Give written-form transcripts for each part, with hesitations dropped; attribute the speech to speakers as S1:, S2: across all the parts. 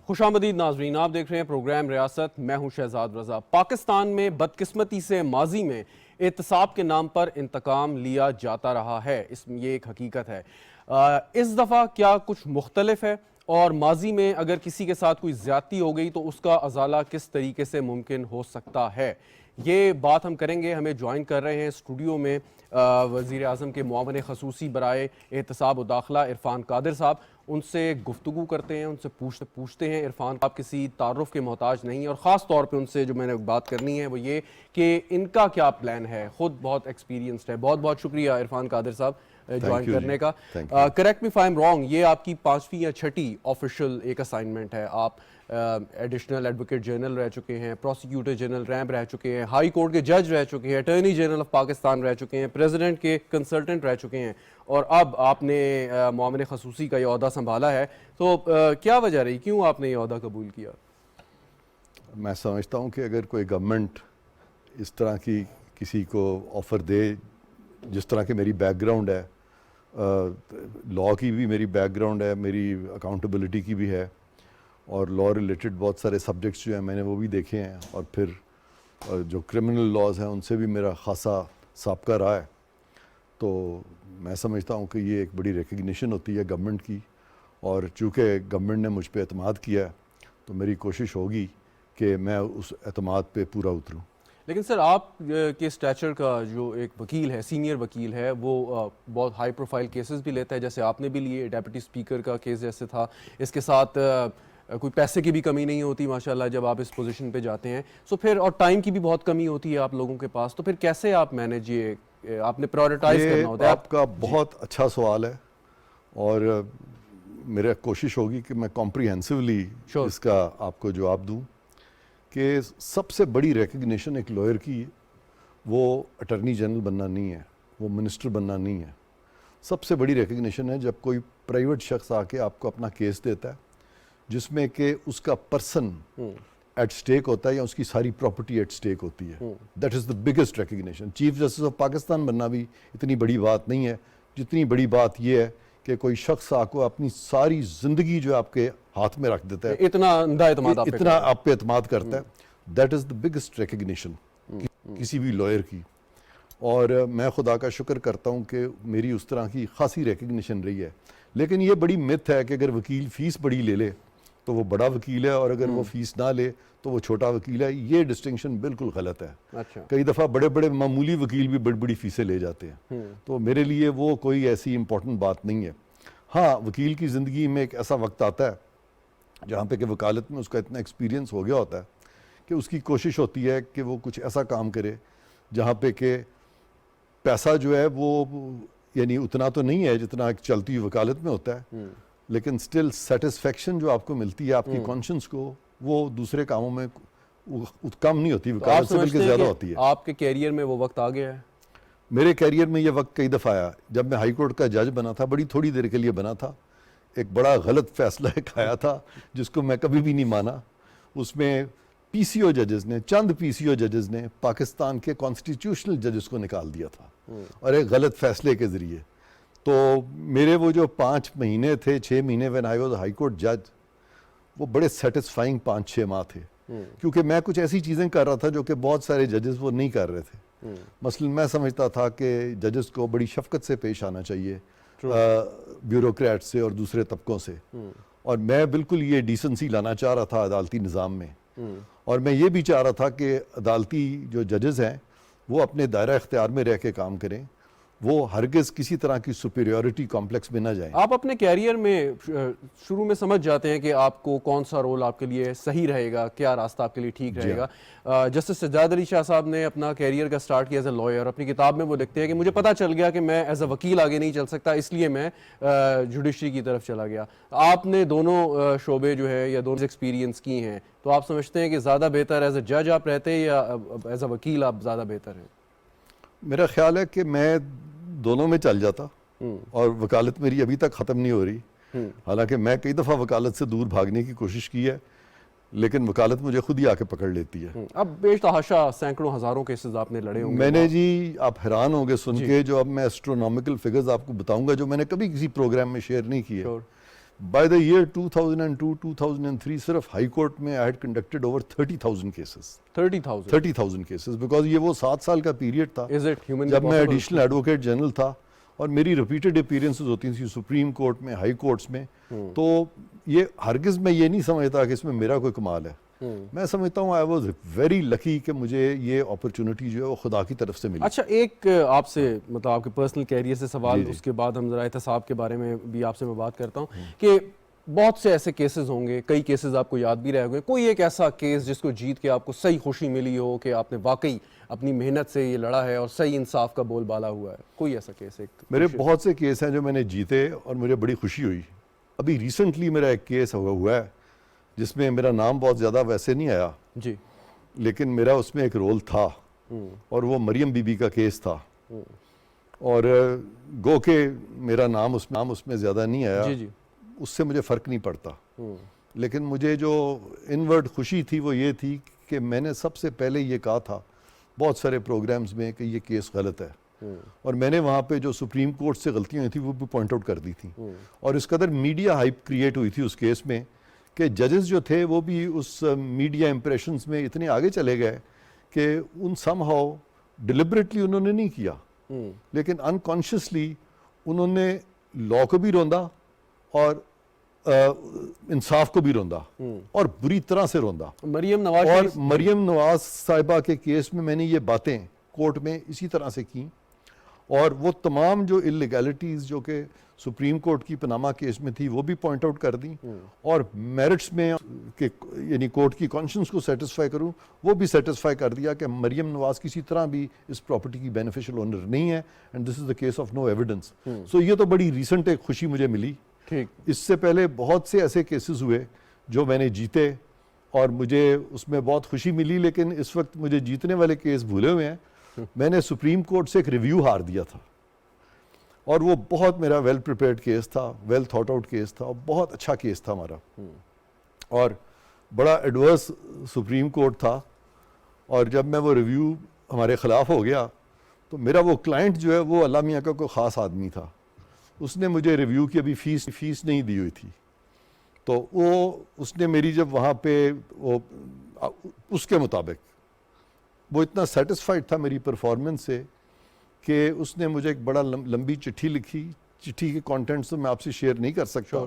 S1: خوشامدید ناظرین، آپ دیکھ رہے ہیں پروگرام ریاست، میں ہوں شہزاد رضا۔ پاکستان میں بدقسمتی سے ماضی میں احتساب کے نام پر انتقام لیا جاتا رہا ہے، یہ ایک حقیقت ہے۔ اس دفعہ کیا کچھ مختلف ہے، اور ماضی میں اگر کسی کے ساتھ کوئی زیادتی ہو گئی تو اس کا ازالہ کس طریقے سے ممکن ہو سکتا ہے، یہ بات ہم کریں گے۔ ہمیں جوائن کر رہے ہیں اسٹوڈیو میں وزیر اعظم کے معاون خصوصی برائے احتساب و داخلہ عرفان قادر صاحب۔ ان سے گفتگو کرتے ہیں، ان سے پوچھتے ہیں۔ عرفان آپ کسی تعارف کے محتاج نہیں، اور خاص طور پہ ان سے جو میں نے بات کرنی ہے وہ یہ کہ ان کا کیا پلان ہے، خود بہت ایکسپیرینسڈ ہے۔ بہت بہت شکریہ عرفان قادر صاحب جوائن کرنے کا۔ Correct me if I am wrong, یہ آپ کی 5ویں یا 6ٹھی آفیشیل ایک اسائنمنٹ ہے۔ آپ ایڈیشنل ایڈوکیٹ جنرل رہ چکے ہیں، پروسیکیوٹر جنرل ریمپ رہ چکے ہیں، ہائی کورٹ کے جج رہ چکے ہیں، اٹارنی جنرل آف پاکستان رہ چکے ہیں، پریزیڈنٹ کے کنسلٹنٹ رہ چکے ہیں، اور اب آپ نے معاون خصوصی کا یہ عہدہ سنبھالا ہے۔ تو کیا وجہ رہی، کیوں آپ نے یہ عہدہ قبول کیا؟
S2: میں سمجھتا ہوں کہ اگر کوئی گورنمنٹ اس طرح کی کسی کو آفر دے، جس طرح کہ میری بیک گراؤنڈ ہے، لاء کی بھی میری بیک گراؤنڈ ہے، میری اکاؤنٹیبلٹی کی بھی ہے، اور لاء ریلیٹڈ بہت سارے سبجیکٹس جو ہیں میں نے وہ بھی دیکھے ہیں، اور پھر جو کرمنل لاز ہیں ان سے بھی میرا خاصا سابقہ رہا ہے، تو میں سمجھتا ہوں کہ یہ ایک بڑی ریکگنیشن ہوتی ہے گورنمنٹ کی، اور چونکہ گورنمنٹ نے مجھ پہ اعتماد کیا ہے تو میری کوشش ہوگی کہ میں اس اعتماد پہ پورا اتروں۔
S1: لیکن سر، آپ کے اسٹیچر کا جو ایک وکیل ہے، سینئر وکیل ہے، وہ بہت ہائی پروفائل کیسز بھی لیتا ہے، جیسے آپ نے بھی لیے، ڈیپٹی اسپیکر کا کیس جیسے تھا۔ اس کے ساتھ کوئی پیسے کی بھی کمی نہیں ہوتی ماشاءاللہ جب آپ اس پوزیشن پہ جاتے ہیں، سو پھر اور ٹائم کی بھی بہت کمی ہوتی ہے آپ لوگوں کے پاس، تو پھر کیسے آپ مینیج، یہ آپ نے پرائورٹائز کرنا ہوتا ہے؟
S2: آپ کا بہت اچھا سوال ہے، اور میرا کوشش ہوگی کہ میں کمپریہنسولی اس کا آپ کو جواب دوں کہ سب سے بڑی ریکگنیشن ایک لائر کی وہ اٹارنی جنرل بننا نہیں ہے، وہ منسٹر بننا نہیں ہے۔ سب سے بڑی ریکگنیشن ہے جب کوئی پرائیویٹ شخص آ کے آپ کو اپنا کیس دیتا ہے جس میں کہ اس کا پرسن ایٹ سٹیک ہوتا ہے یا اس کی ساری پراپرٹی ایٹ سٹیک ہوتی ہے۔ That is the biggest recognition. Chief justice of Pakistan بننا بھی اتنی بڑی بات نہیں ہے جتنی بڑی بات یہ ہے کہ کوئی شخص آپ کو اپنی ساری زندگی جو آپ کے ہاتھ میں رکھ دیتا ہے، اتنا آپ پہ اعتماد کرتا ہے، that is the biggest recognition کسی بھی لائر کی۔ اور میں خدا کا شکر کرتا ہوں کہ میری اس طرح کی خاصی ریکگنیشن رہی ہے۔ لیکن یہ بڑی مت ہے کہ اگر وکیل فیس بڑی لے لے تو وہ بڑا وکیل ہے، اور اگر وہ فیس نہ لے تو وہ چھوٹا وکیل ہے۔ یہ ڈسٹنکشن بالکل غلط ہے۔ کئی دفعہ بڑے بڑے معمولی وکیل بھی بڑی بڑی فیسیں لے جاتے ہیں، تو میرے لیے وہ کوئی ایسی امپورٹنٹ بات نہیں ہے۔ ہاں، وکیل کی زندگی میں ایک ایسا وقت آتا ہے جہاں پہ کہ وکالت میں اس کا اتنا ایکسپیرینس ہو گیا ہوتا ہے کہ اس کی کوشش ہوتی ہے کہ وہ کچھ ایسا کام کرے جہاں پہ کہ پیسہ جو ہے وہ یعنی اتنا تو نہیں ہے جتنا ایک چلتی ہوئی وکالت میں ہوتا ہے، لیکن سٹل سیٹسفیکشن جو آپ کو ملتی ہے آپ کی کانشنس کو، وہ دوسرے کاموں میں کم نہیں ہوتی، وکالت سے بلکہ زیادہ ہوتی ہے۔
S1: آپ کے کیریئر میں وہ وقت آ گیا ہے؟
S2: میرے کیریئر میں یہ وقت کئی دفعہ آیا۔ جب میں ہائی کورٹ کا جج بنا تھا، بڑی تھوڑی دیر کے لیے بنا تھا، ایک بڑا غلط فیصلہ ایک آیا تھا جس کو میں کبھی بھی نہیں مانا۔ اس میں پی سی او ججز نے، چند پی سی او ججز نے پاکستان کے کانسٹیٹیوشنل ججز کو نکال دیا تھا، اور ایک غلط فیصلے کے ذریعے۔ تو میرے وہ جو 5 مہینے تھے، 6 مہینے when I was high court جج، وہ بڑے سیٹسفائنگ 5-6 ماہ تھے، کیونکہ میں کچھ ایسی چیزیں کر رہا تھا جو کہ بہت سارے ججز وہ نہیں کر رہے تھے۔ مثلا میں سمجھتا تھا کہ ججز کو بڑی شفقت سے پیش آنا چاہیے بیوروکریٹ سے اور دوسرے طبقوں سے، اور میں بالکل یہ ڈیسنسی لانا چاہ رہا تھا عدالتی نظام میں، اور میں یہ بھی چاہ رہا تھا کہ عدالتی جو ججز ہیں وہ اپنے دائرہ اختیار میں رہ کے کام کریں، وہ ہرگز کسی طرح کی سپیریورٹی کمپلیکس میں نہ جائیں۔
S1: آپ اپنے کیریئر میں شروع میں سمجھ جاتے ہیں کہ آپ کو کون سا رول آپ کے لیے صحیح رہے گا، کیا راستہ آپ کے لیے ٹھیک رہے گا۔ جسٹس سجاد علی شاہ صاحب نے اپنا کیریئر کا سٹارٹ کیا ایز اے لائر۔ اپنی کتاب میں وہ لکھتے ہیں کہ مجھے پتہ چل گیا کہ میں ایز اے وکیل آگے نہیں چل سکتا، اس لیے میں جوڈیشری کی طرف چلا گیا۔ آپ نے دونوں شعبے جو ہے یا دونوں ایکسپیرینس کی ہیں، تو آپ سمجھتے ہیں کہ زیادہ بہتر ایز اے جج آپ رہتے ہیں یا ایز اے وکیل آپ زیادہ بہتر ہیں؟
S2: میرا خیال ہے کہ میں دونوں میں چل جاتا، اور وکالت میری ابھی تک ختم نہیں ہو رہی، حالانکہ میں کئی دفعہ وکالت سے دور بھاگنے کی کوشش کی ہے، لیکن وکالت مجھے خود ہی آ کے پکڑ لیتی ہے۔
S1: اب بیش تحاشا سینکڑوں ہزاروں کیسز آپ نے لڑے ہوں گے۔
S2: میں نے جی، آپ حیران ہوں گے سن کے، جو اب میں ایسٹرونومیکل فگرز آپ کو بتاؤں گا جو میں نے کبھی کسی پروگرام میں شیئر نہیں کیے۔ By the year 2002, 2003 صرف ہائی کورٹ میں I had conducted over 30,000 cases. 30,000 cases because یہ وہ 7 سال کا پیریڈ تھا جب میں ایڈیشنل ایڈوکیٹ جنرل تھا اور میری ریپیٹڈ اپیرنسز ہوتی تھیں سپریم کورٹ میں, ہائی کورٹس میں. تو یہ ہرگز میں یہ نہیں سمجھتا کہ اس میں میرا کوئی کمال ہے. میں سمجھتا ہوں آئی واز ویری لکی کہ مجھے یہ اپرچونٹی جو ہے وہ خدا کی طرف سے ملی.
S1: اچھا ایک آپ سے مطلب آپ کے پرسنل کیریئر سے سوال, اس کے بعد ہم ذرا احتساب کے بارے میں بھی آپ سے میں بات کرتا ہوں کہ بہت سے ایسے کیسز ہوں گے, کئی کیسز آپ کو یاد بھی رہے گے, کوئی ایک ایسا کیس جس کو جیت کے آپ کو صحیح خوشی ملی ہو کہ آپ نے واقعی اپنی محنت سے یہ لڑا ہے اور صحیح انصاف کا بول بالا ہوا ہے, کوئی ایسا کیس؟
S2: میرے بہت سے کیس ہیں جو میں نے جیتے اور مجھے بڑی خوشی ہوئی. ابھی ریسنٹلی میرا ایک کیس ہوا ہے جس میں میرا نام بہت زیادہ ویسے نہیں آیا
S1: جی, لیکن
S2: میرا اس میں ایک رول تھا اور وہ مریم بی بی کا کیس تھا. اور گو کہ میرا نام اس میں زیادہ نہیں آیا, اس سے مجھے فرق نہیں پڑتا. لیکن مجھے جو انورڈ خوشی تھی وہ یہ تھی کہ میں نے سب سے پہلے یہ کہا تھا بہت سارے پروگرامز میں کہ یہ کیس غلط ہے, اور میں نے وہاں پہ جو سپریم کورٹ سے غلطیاں ہوئی تھیں وہ بھی پوائنٹ آؤٹ کر دی تھیں. اور اس قدر میڈیا ہائپ کریٹ ہوئی تھی اس کیس میں کہ ججز جو تھے وہ بھی اس میڈیا امپریشنز میں اتنے آگے چلے گئے کہ ان سم ہاؤ ڈیلیبریٹلی انہوں نے نہیں کیا, لیکن انکانشیسلی انہوں نے لاء کو بھی روندا اور انصاف کو بھی روندا, اور بری طرح سے روندا. مریم نواز صاحبہ کے کیس میں میں نے یہ باتیں کورٹ میں اسی طرح سے کی, اور وہ تمام جو اللیگیلٹیز جو کہ سپریم کورٹ کی پاناما کیس میں تھی وہ بھی پوائنٹ آؤٹ کر دیں, اور میرٹس میں کہ یعنی کورٹ کی کانشنس کو سیٹسفائی کروں وہ بھی سیٹسفائی کر دیا کہ مریم نواز کسی طرح بھی اس پراپرٹی کی بینیفیشل اونر نہیں ہے, and this is the case of no evidence. So یہ تو بڑی ریسنٹ ایک خوشی مجھے ملی. اس سے پہلے بہت سے ایسے کیسز ہوئے جو میں نے جیتے اور مجھے اس میں بہت خوشی ملی, لیکن اس وقت مجھے جیتنے والے کیس بھولے ہوئے ہیں. میں نے سپریم کورٹ سے ایک ریویو ہار دیا تھا, اور وہ بہت میرا ویل پریپیئرڈ کیس تھا, ویل تھاٹ آؤٹ کیس تھا, اور بہت اچھا کیس تھا ہمارا, اور بڑا ایڈورس سپریم کورٹ تھا. اور جب میں وہ ریویو ہمارے خلاف ہو گیا تو میرا وہ کلائنٹ جو ہے وہ علامہ میاں کا کوئی خاص آدمی تھا, اس نے مجھے ریویو کی ابھی فیس نہیں دی ہوئی تھی. تو اس نے میری جب وہاں پہ اس کے مطابق وہ اتنا سیٹسفائیڈ تھا میری پرفارمنس سے کہ اس نے مجھے ایک بڑا لمبی چٹھی لکھی. چٹھی کے کانٹینٹس تو میں آپ سے شیئر نہیں کر سکتا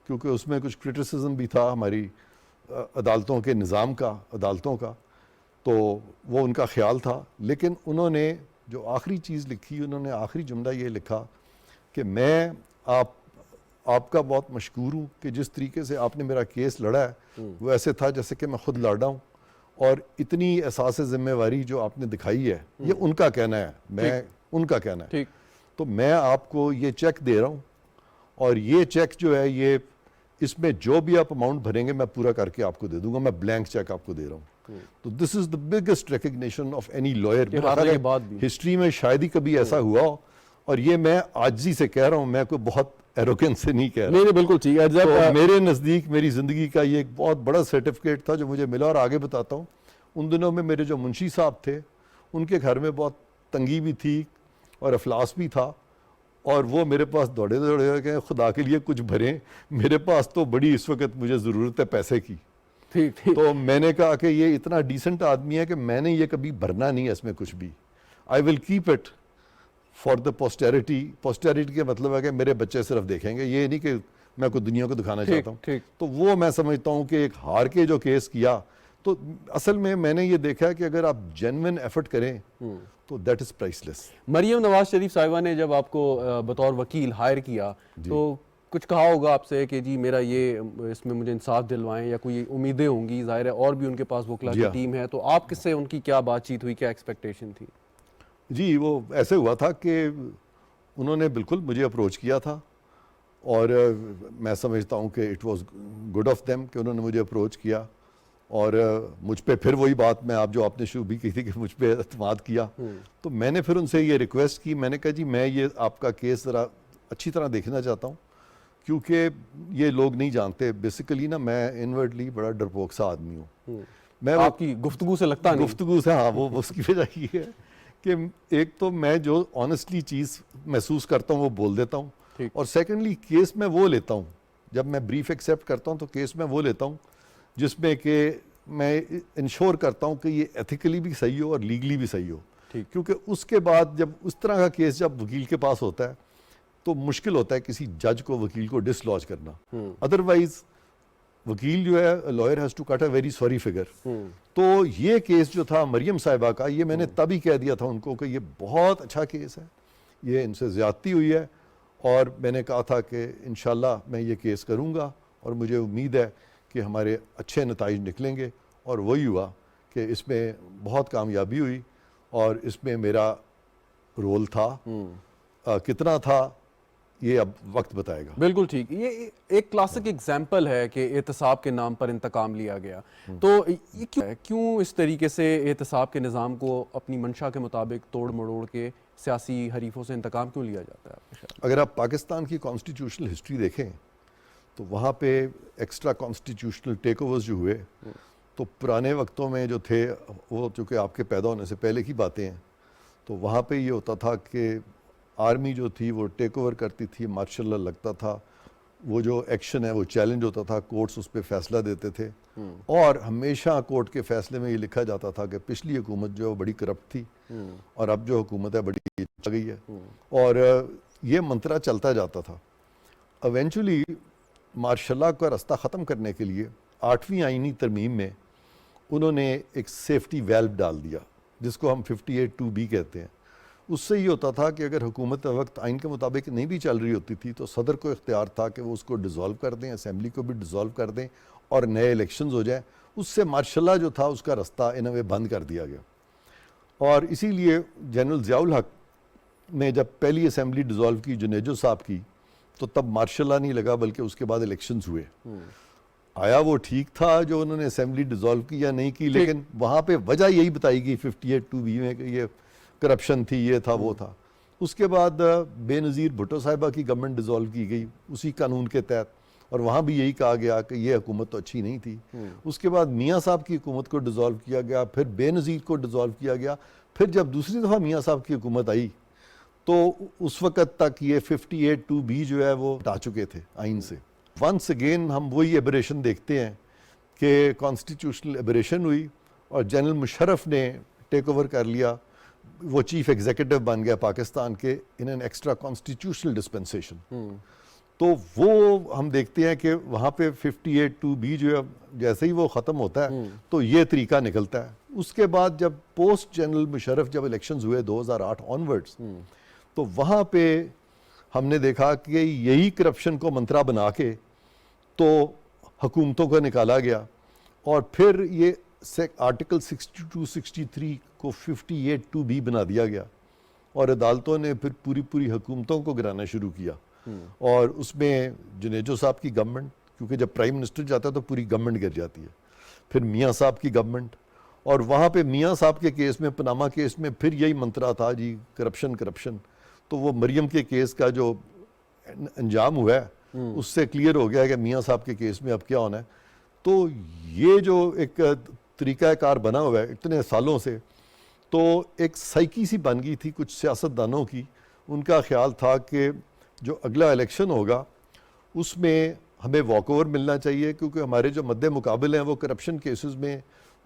S2: کیونکہ اس میں کچھ کرٹیسزم بھی تھا ہماری عدالتوں کے نظام کا, عدالتوں کا, تو وہ ان کا خیال تھا. لیکن انہوں نے جو آخری چیز لکھی, انہوں نے آخری جملہ یہ لکھا کہ میں آپ کا بہت مشکور ہوں کہ جس طریقے سے آپ نے میرا کیس لڑا ہے وہ ایسے تھا جیسے کہ میں خود لڑا ہوں, اور اتنی احساس ذمہ واری جو آپ نے دکھائی ہے, یہ ان کا کہنا ہے, میں ان کا کہنا ہے. تو میں آپ کو یہ چیک دے رہا ہوں, اور یہ چیک جو ہے یہ اس میں جو بھی آپ اماؤنٹ بھریں گے میں پورا کر کے آپ کو دے دوں گا, میں بلینک چیک آپ کو دے رہا ہوں. تو this is the biggest recognition of any lawyer. History میں شاید ہی کبھی ایسا ہوا ہو, اور یہ میں عاجزی سے کہہ رہا ہوں, میں کوئی بہت ایروگنس سے نہیں کہہ رہا.
S1: نہیں بالکل ٹھیک ہے.
S2: تو میرے نزدیک میری زندگی کا یہ ایک بہت بڑا سرٹیفکیٹ تھا جو مجھے ملا, اور آگے بتاتا ہوں. ان دنوں میں میرے جو منشی صاحب تھے ان کے گھر میں بہت تنگی بھی تھی اور افلاس بھی تھا, اور وہ میرے پاس دوڑے کہ خدا کے لیے کچھ بھریں, میرے پاس تو بڑی اس وقت مجھے ضرورت ہے پیسے کی. تو میں نے کہا کہ یہ اتنا ڈیسنٹ آدمی ہے کہ میں نے یہ کبھی بھرنا نہیں ہے اس میں کچھ بھی. I will keep it for the posterity. Posterity کا مطلب ہے کہ میرے بچے صرف دیکھیں گے, یہ نہیں کہ میں کوئی دنیا کو دکھانا چاہتا ہوں. تو وہ میں سمجھتا ہوں کہ ایک ہار کے جو کیس کیا, تو اصل میں نے یہ دیکھا کہ اگر آپ جینوین ایفرٹ کریں تو that is price less.
S1: Maryam Nawaz Sharif صاحبہ نے جب آپ کو بطور وکیل ہائر کیا تو کچھ کہا ہوگا آپ سے کہ جی میرا یہ اس میں مجھے انصاف دلوائیں, یا کوئی امیدیں ہوں گی, ظاہر ہے اور بھی ان کے پاس وکلا کی ٹیم ہے, تو آپ کس سے ان کی کیا بات چیت ہوئی, کیا ایکسپیکٹیشن تھی؟
S2: جی وہ ایسے ہوا تھا کہ انہوں نے بالکل مجھے اپروچ کیا تھا, اور میں سمجھتا ہوں کہ it was good of them کہ انہوں نے مجھے اپروچ کیا, اور مجھ پہ پھر وہی بات میں آپ نے شروع بھی کی تھی کہ مجھ پہ اعتماد کیا. تو میں نے پھر ان سے یہ ریکویسٹ کی, میں نے کہا جی میں یہ آپ کا کیس ذرا اچھی طرح دیکھنا چاہتا ہوں, کیونکہ یہ لوگ نہیں جانتے بیسیکلی نا میں انورڈلی بڑا ڈرپوک سا آدمی ہوں. میں
S1: آپ کی گفتگو سے لگتا نہیں.
S2: گفتگو سے ہاں, وہ اس کی وجہ یہ ہے کہ ایک تو میں جو آنیسٹلی چیز محسوس کرتا ہوں وہ بول دیتا ہوں, اور سیکنڈلی کیس میں وہ لیتا ہوں جب میں بریف ایکسیپٹ کرتا ہوں تو کیس میں وہ لیتا ہوں جس میں کہ میں انشور کرتا ہوں کہ یہ ایتھیکلی بھی صحیح ہو اور لیگلی بھی صحیح ہو. کیونکہ اس کے بعد جب اس طرح کا کیس جب وکیل کے پاس ہوتا ہے تو مشکل ہوتا ہے کسی جج کو وکیل کو ڈس لاج کرنا. ادروائز وکیل جو ہے lawyer has to cut a very sorry figure. تو یہ کیس جو تھا مریم صاحبہ کا, یہ میں نے تبھی کہہ دیا تھا ان کو کہ یہ بہت اچھا کیس ہے, یہ ان سے زیادتی ہوئی ہے, اور میں نے کہا تھا کہ انشاءاللہ میں یہ کیس کروں گا اور مجھے امید ہے کہ ہمارے اچھے نتائج نکلیں گے. اور وہی ہوا کہ اس میں بہت کامیابی ہوئی اور اس میں میرا رول تھا. کتنا تھا یہ اب وقت بتائے گا.
S1: بالکل ٹھیک. یہ ایک کلاسک ایگزامپل ہے کہ احتساب کے نام پر انتقام لیا گیا. تو یہ کیوں اس طریقے سے احتساب کے نظام کو اپنی منشا کے مطابق توڑ مڑوڑ کے سیاسی حریفوں سے انتقام کیوں لیا جاتا ہے؟
S2: اگر آپ پاکستان کی کانسٹیٹیوشنل ہسٹری دیکھیں تو وہاں پہ ایکسٹرا کانسٹیٹیوشنل ٹیک اوورز جو ہوئے تو پرانے وقتوں میں جو تھے وہ چونکہ آپ کے پیدا ہونے سے پہلے کی باتیں ہیں, تو وہاں پہ یہ ہوتا تھا کہ آرمی جو تھی وہ ٹیک اوور کرتی تھی, مارشل لا لگتا تھا, وہ جو ایکشن ہے وہ چیلنج ہوتا تھا, کورٹس اس پہ فیصلہ دیتے تھے, اور ہمیشہ کورٹ کے فیصلے میں یہ لکھا جاتا تھا کہ پچھلی حکومت جو ہے وہ بڑی کرپٹ تھی اور اب جو حکومت ہے بڑی اچھا گئی ہے, اور یہ منترا چلتا جاتا تھا. ایونچولی مارشل لا کا راستہ ختم کرنے کے لیے 8ویں آئینی ترمیم میں انہوں نے ایک سیفٹی ویلو ڈال دیا جس کو ہم 58(2)B کہتے ہیں. اس سے یہ ہوتا تھا کہ اگر حکومت وقت آئین کے مطابق نہیں بھی چل رہی ہوتی تھی تو صدر کو اختیار تھا کہ وہ اس کو ڈیزالو کر دیں, اسمبلی کو بھی ڈیزالو کر دیں اور نئے الیکشنز ہو جائیں. اس سے مارشل لا جو تھا اس کا راستہ ان وے بند کر دیا گیا. اور اسی لیے جنرل ضیاء الحق نے جب پہلی اسمبلی ڈیزالو کی جنیجو صاحب کی تو تب مارشل لا نہیں لگا بلکہ اس کے بعد الیکشنز ہوئے. آیا وہ ٹھیک تھا جو انہوں نے اسمبلی ڈیزالو کی یا نہیں کی, لیکن وہاں پہ وجہ یہی بتائی گئی 58(2)B میں کہ یہ کرپشن تھی, یہ تھا, وہ تھا. اس کے بعد بے نظیر بھٹو صاحبہ کی گورنمنٹ ڈیزالو کی گئی اسی قانون کے تحت, اور وہاں بھی یہی کہا گیا کہ یہ حکومت تو اچھی نہیں تھی. اس کے بعد میاں صاحب کی حکومت کو ڈیزالو کیا گیا, پھر بے نظیر کو ڈیزالو کیا گیا, پھر جب دوسری دفعہ میاں صاحب کی حکومت آئی تو اس وقت تک یہ 58(2)B جو ہے وہ ہٹا چکے تھے آئین سے. ونس اگین ہم وہی ایبریشن دیکھتے ہیں کہ کانسٹیٹیوشنل ایبریشن ہوئی اور جنرل مشرف نے ٹیک اوور کر لیا, وہ چیف ایگزیکٹو بن گیا پاکستان کے in an extra constitutional dispensation. تو وہ ہم دیکھتے ہیں کہ وہاں پہ 58(2)B جو ہے جیسے ہی وہ ختم ہوتا ہے تو یہ طریقہ نکلتا ہے. اس کے بعد جب پوسٹ جنرل مشرف جب الیکشنز ہوئے 2008 آنورڈز تو وہاں پہ ہم نے دیکھا کہ یہی کرپشن کو منترا بنا کے تو حکومتوں کو نکالا گیا, اور پھر یہ آرٹیکل 62-63 کو 58(2)B بنا دیا گیا, اور عدالتوں نے پھر پوری حکومتوں کو گرانا شروع کیا. اور اس میں جنیجو صاحب کی گورنمنٹ, کیونکہ جب پرائم منسٹر جاتا ہے تو پوری گورنمنٹ گر جاتی ہے, پھر میاں صاحب کی گورنمنٹ, اور وہاں پہ میاں صاحب کے کیس میں, پناما کیس میں پھر یہی منترا تھا جی کرپشن. تو وہ مریم کے کیس کا جو انجام ہوا ہے اس سے کلیئر ہو گیا کہ میاں صاحب کے کیس میں اب کیا ہونا ہے. تو یہ جو ایک طریقہ کار بنا ہوا ہے اتنے سالوں سے, تو ایک سائیکی سی بن گئی تھی کچھ سیاستدانوں کی. ان کا خیال تھا کہ جو اگلا الیکشن ہوگا اس میں ہمیں واک اوور ملنا چاہیے, کیونکہ ہمارے جو مد مقابل ہیں وہ کرپشن کیسز میں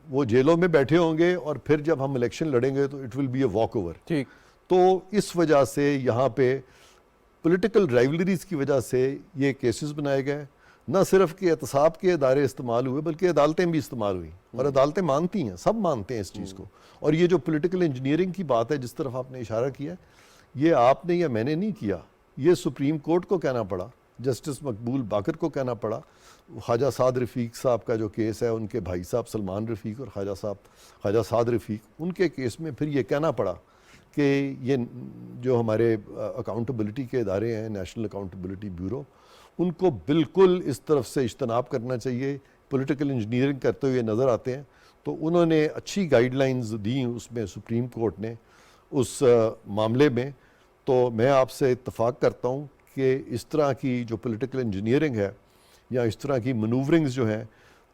S2: وہ جیلوں میں بیٹھے ہوں گے, اور پھر جب ہم الیکشن لڑیں گے تو it will be a walkover.
S1: ٹھیک.
S2: تو اس وجہ سے یہاں پہ پولیٹیکل رائیولریز کی وجہ سے یہ کیسز بنائے گئے. نہ صرف کہ احتساب کے ادارے استعمال ہوئے بلکہ عدالتیں بھی استعمال ہوئیں, اور عدالتیں مانتی ہیں, سب مانتے ہیں اس چیز کو. اور یہ جو پولیٹیکل انجینئرنگ کی بات ہے جس طرف آپ نے اشارہ کیا, یہ آپ نے یا میں نے نہیں کیا, یہ سپریم کورٹ کو کہنا پڑا, جسٹس مقبول باقر کو کہنا پڑا. خواجہ سعد رفیق صاحب کا جو کیس ہے, ان کے بھائی صاحب سلمان رفیق اور خواجہ سعد رفیق, ان کے کیس میں پھر یہ کہنا پڑا کہ یہ جو ہمارے اکاؤنٹیبلٹی کے ادارے ہیں, نیشنل اکاؤنٹیبلٹی بیورو, ان کو بالکل اس طرف سے اجتناب کرنا چاہیے. پولیٹیکل انجینئرنگ کرتے ہوئے نظر آتے ہیں. تو انہوں نے اچھی گائیڈ لائنز دیں اس میں سپریم کورٹ نے اس معاملے میں. تو میں آپ سے اتفاق کرتا ہوں کہ اس طرح کی جو پولیٹیکل انجینئرنگ ہے یا اس طرح کی منوورنگز جو ہیں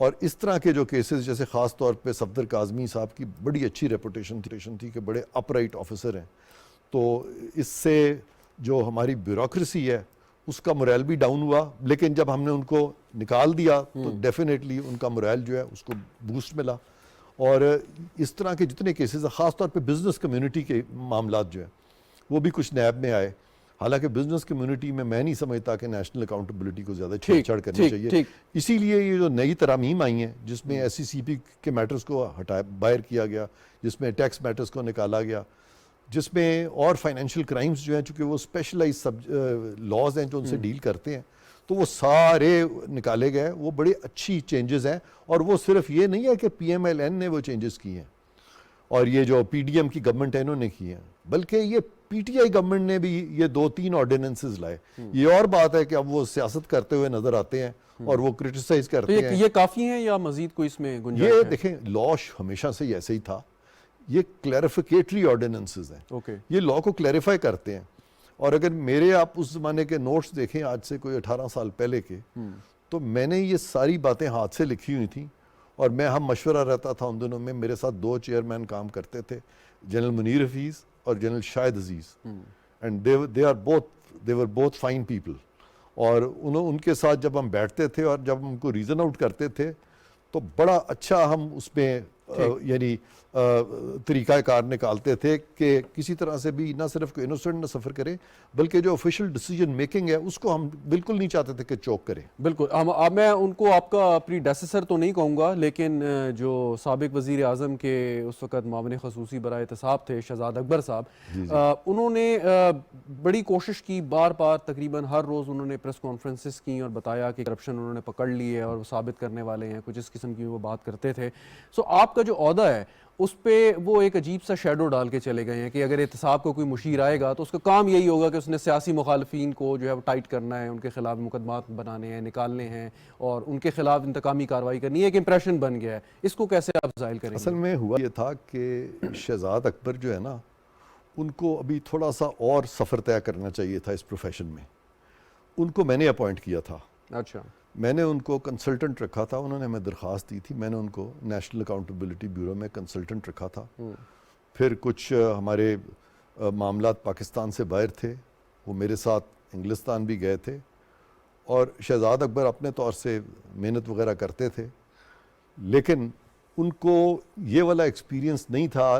S2: اور اس طرح کے جو کیسز جیسے خاص طور پہ صفدر کاظمی صاحب کی بڑی اچھی ریپوٹیشن تھی کہ بڑے اپ رائٹ آفیسر ہیں, تو اس سے جو ہماری بیوروکریسی ہے اس کا موریل بھی ڈاؤن ہوا, لیکن جب ہم نے ان کو نکال دیا تو ڈیفینیٹلی ان کا موریل جو ہے اس کو بوسٹ ملا. اور اس طرح کے جتنے کیسز ہیں خاص طور پہ بزنس کمیونٹی کے معاملات جو ہیں وہ بھی کچھ نیب میں آئے, حالانکہ بزنس کمیونٹی میں نہیں سمجھتا کہ نیشنل اکاؤنٹیبلٹی کو زیادہ چھیڑ چھاڑ کرنی چاہیے. اسی لیے یہ جو نئی ترامیم آئی ہیں جس میں ایس سی سی پی کے میٹرز کو باہر کیا گیا, جس میں ٹیکس میٹرز کو نکالا گیا, جس میں اور فائنینشیل کرائمز جو ہیں چونکہ وہ اسپیشلائز لاز ہیں جو ان سے ڈیل کرتے ہیں, تو وہ سارے نکالے گئے. وہ بڑی اچھی چینجز ہیں, اور وہ صرف یہ نہیں ہے کہ پی ایم ایل این نے وہ چینجز کی ہیں اور یہ جو پی ڈی ایم کی گورنمنٹ ہے انہوں نے کی ہیں, بلکہ یہ پی ٹی آئی گورنمنٹ نے بھی یہ 2-3 آرڈیننسز لائے. یہ اور بات ہے کہ اب وہ سیاست کرتے ہوئے نظر آتے ہیں اور وہ کرٹیسائز کرتے ہیں.
S1: یہ کافی ہیں یا مزید کوئی اس میں گنجائش ہے؟
S2: یہ دیکھیں لا ہمیشہ سے ایسے ہی تھا, یہ کلیریفیکیٹری آرڈیننسز ہیں, یہ لا کو کلیریفائی کرتے ہیں. اور اگر میرے آپ اس زمانے کے نوٹس دیکھیں آج سے کوئی 18 سال پہلے کے, تو میں نے یہ ساری باتیں ہاتھ سے لکھی ہوئی تھیں, اور ہم مشورہ رہتا تھا ان دنوں میں. میرے ساتھ 2 چیئرمین کام کرتے تھے, جنرل منیر حفیظ اور general Shahid Aziz, and they were both fine people. اور ان کے ساتھ جب ہم بیٹھتے تھے اور جب ہم کو ریزن آؤٹ کرتے تھے تو بڑا اچھا ہم اس میں یعنی طریقہ کار نکالتے تھے کہ کسی طرح سے بھی نہ صرف کوئی انوسنٹ نہ سفر کرے, بلکہ جو آفیشیل ڈیسیجن میکنگ ہے اس کو ہم بالکل نہیں چاہتے تھے کہ چوک کرے.
S1: بالکل. میں ان کو آپ کا پریڈیسیسر تو نہیں کہوں گا, لیکن جو سابق وزیر اعظم کے اس وقت معاون خصوصی برائے احتساب تھے شہزاد اکبر صاحب, انہوں نے بڑی کوشش کی, بار بار تقریباً ہر روز انہوں نے پریس کانفرنسز کی اور بتایا کہ کرپشن انہوں نے پکڑ لی ہے اور وہ ثابت کرنے والے ہیں, کچھ اس قسم کی وہ بات کرتے تھے. سو آپ کا جو عہدہ ہے اس پہ وہ ایک عجیب سا شیڈو ڈال کے چلے گئے ہیں کہ اگر احتساب کو کوئی مشیر آئے گا تو اس کا کام یہی ہوگا کہ اس نے سیاسی مخالفین کو جو ہے ٹائٹ کرنا ہے, ان کے خلاف مقدمات بنانے ہیں, نکالنے ہیں, اور ان کے خلاف انتقامی کارروائی کرنی ہے. ایک امپریشن بن گیا ہے, اس کو کیسے آپ ظاہر کریں گے؟
S2: اصل میں ہوا یہ تھا کہ شہزاد اکبر جو ہے نا, ان کو ابھی تھوڑا سا اور سفر طے کرنا چاہیے تھا اس پروفیشن میں. ان کو میں نے اپوائنٹ کیا تھا.
S1: اچھا.
S2: میں نے ان کو کنسلٹنٹ رکھا تھا, انہوں نے ہمیں درخواست دی تھی, میں نے ان کو نیشنل اکاؤنٹیبلٹی بیورو میں کنسلٹنٹ رکھا تھا. پھر کچھ ہمارے معاملات پاکستان سے باہر تھے, وہ میرے ساتھ انگلستان بھی گئے تھے, اور شہزاد اکبر اپنے طور سے محنت وغیرہ کرتے تھے, لیکن ان کو یہ والا ایکسپیرینس نہیں تھا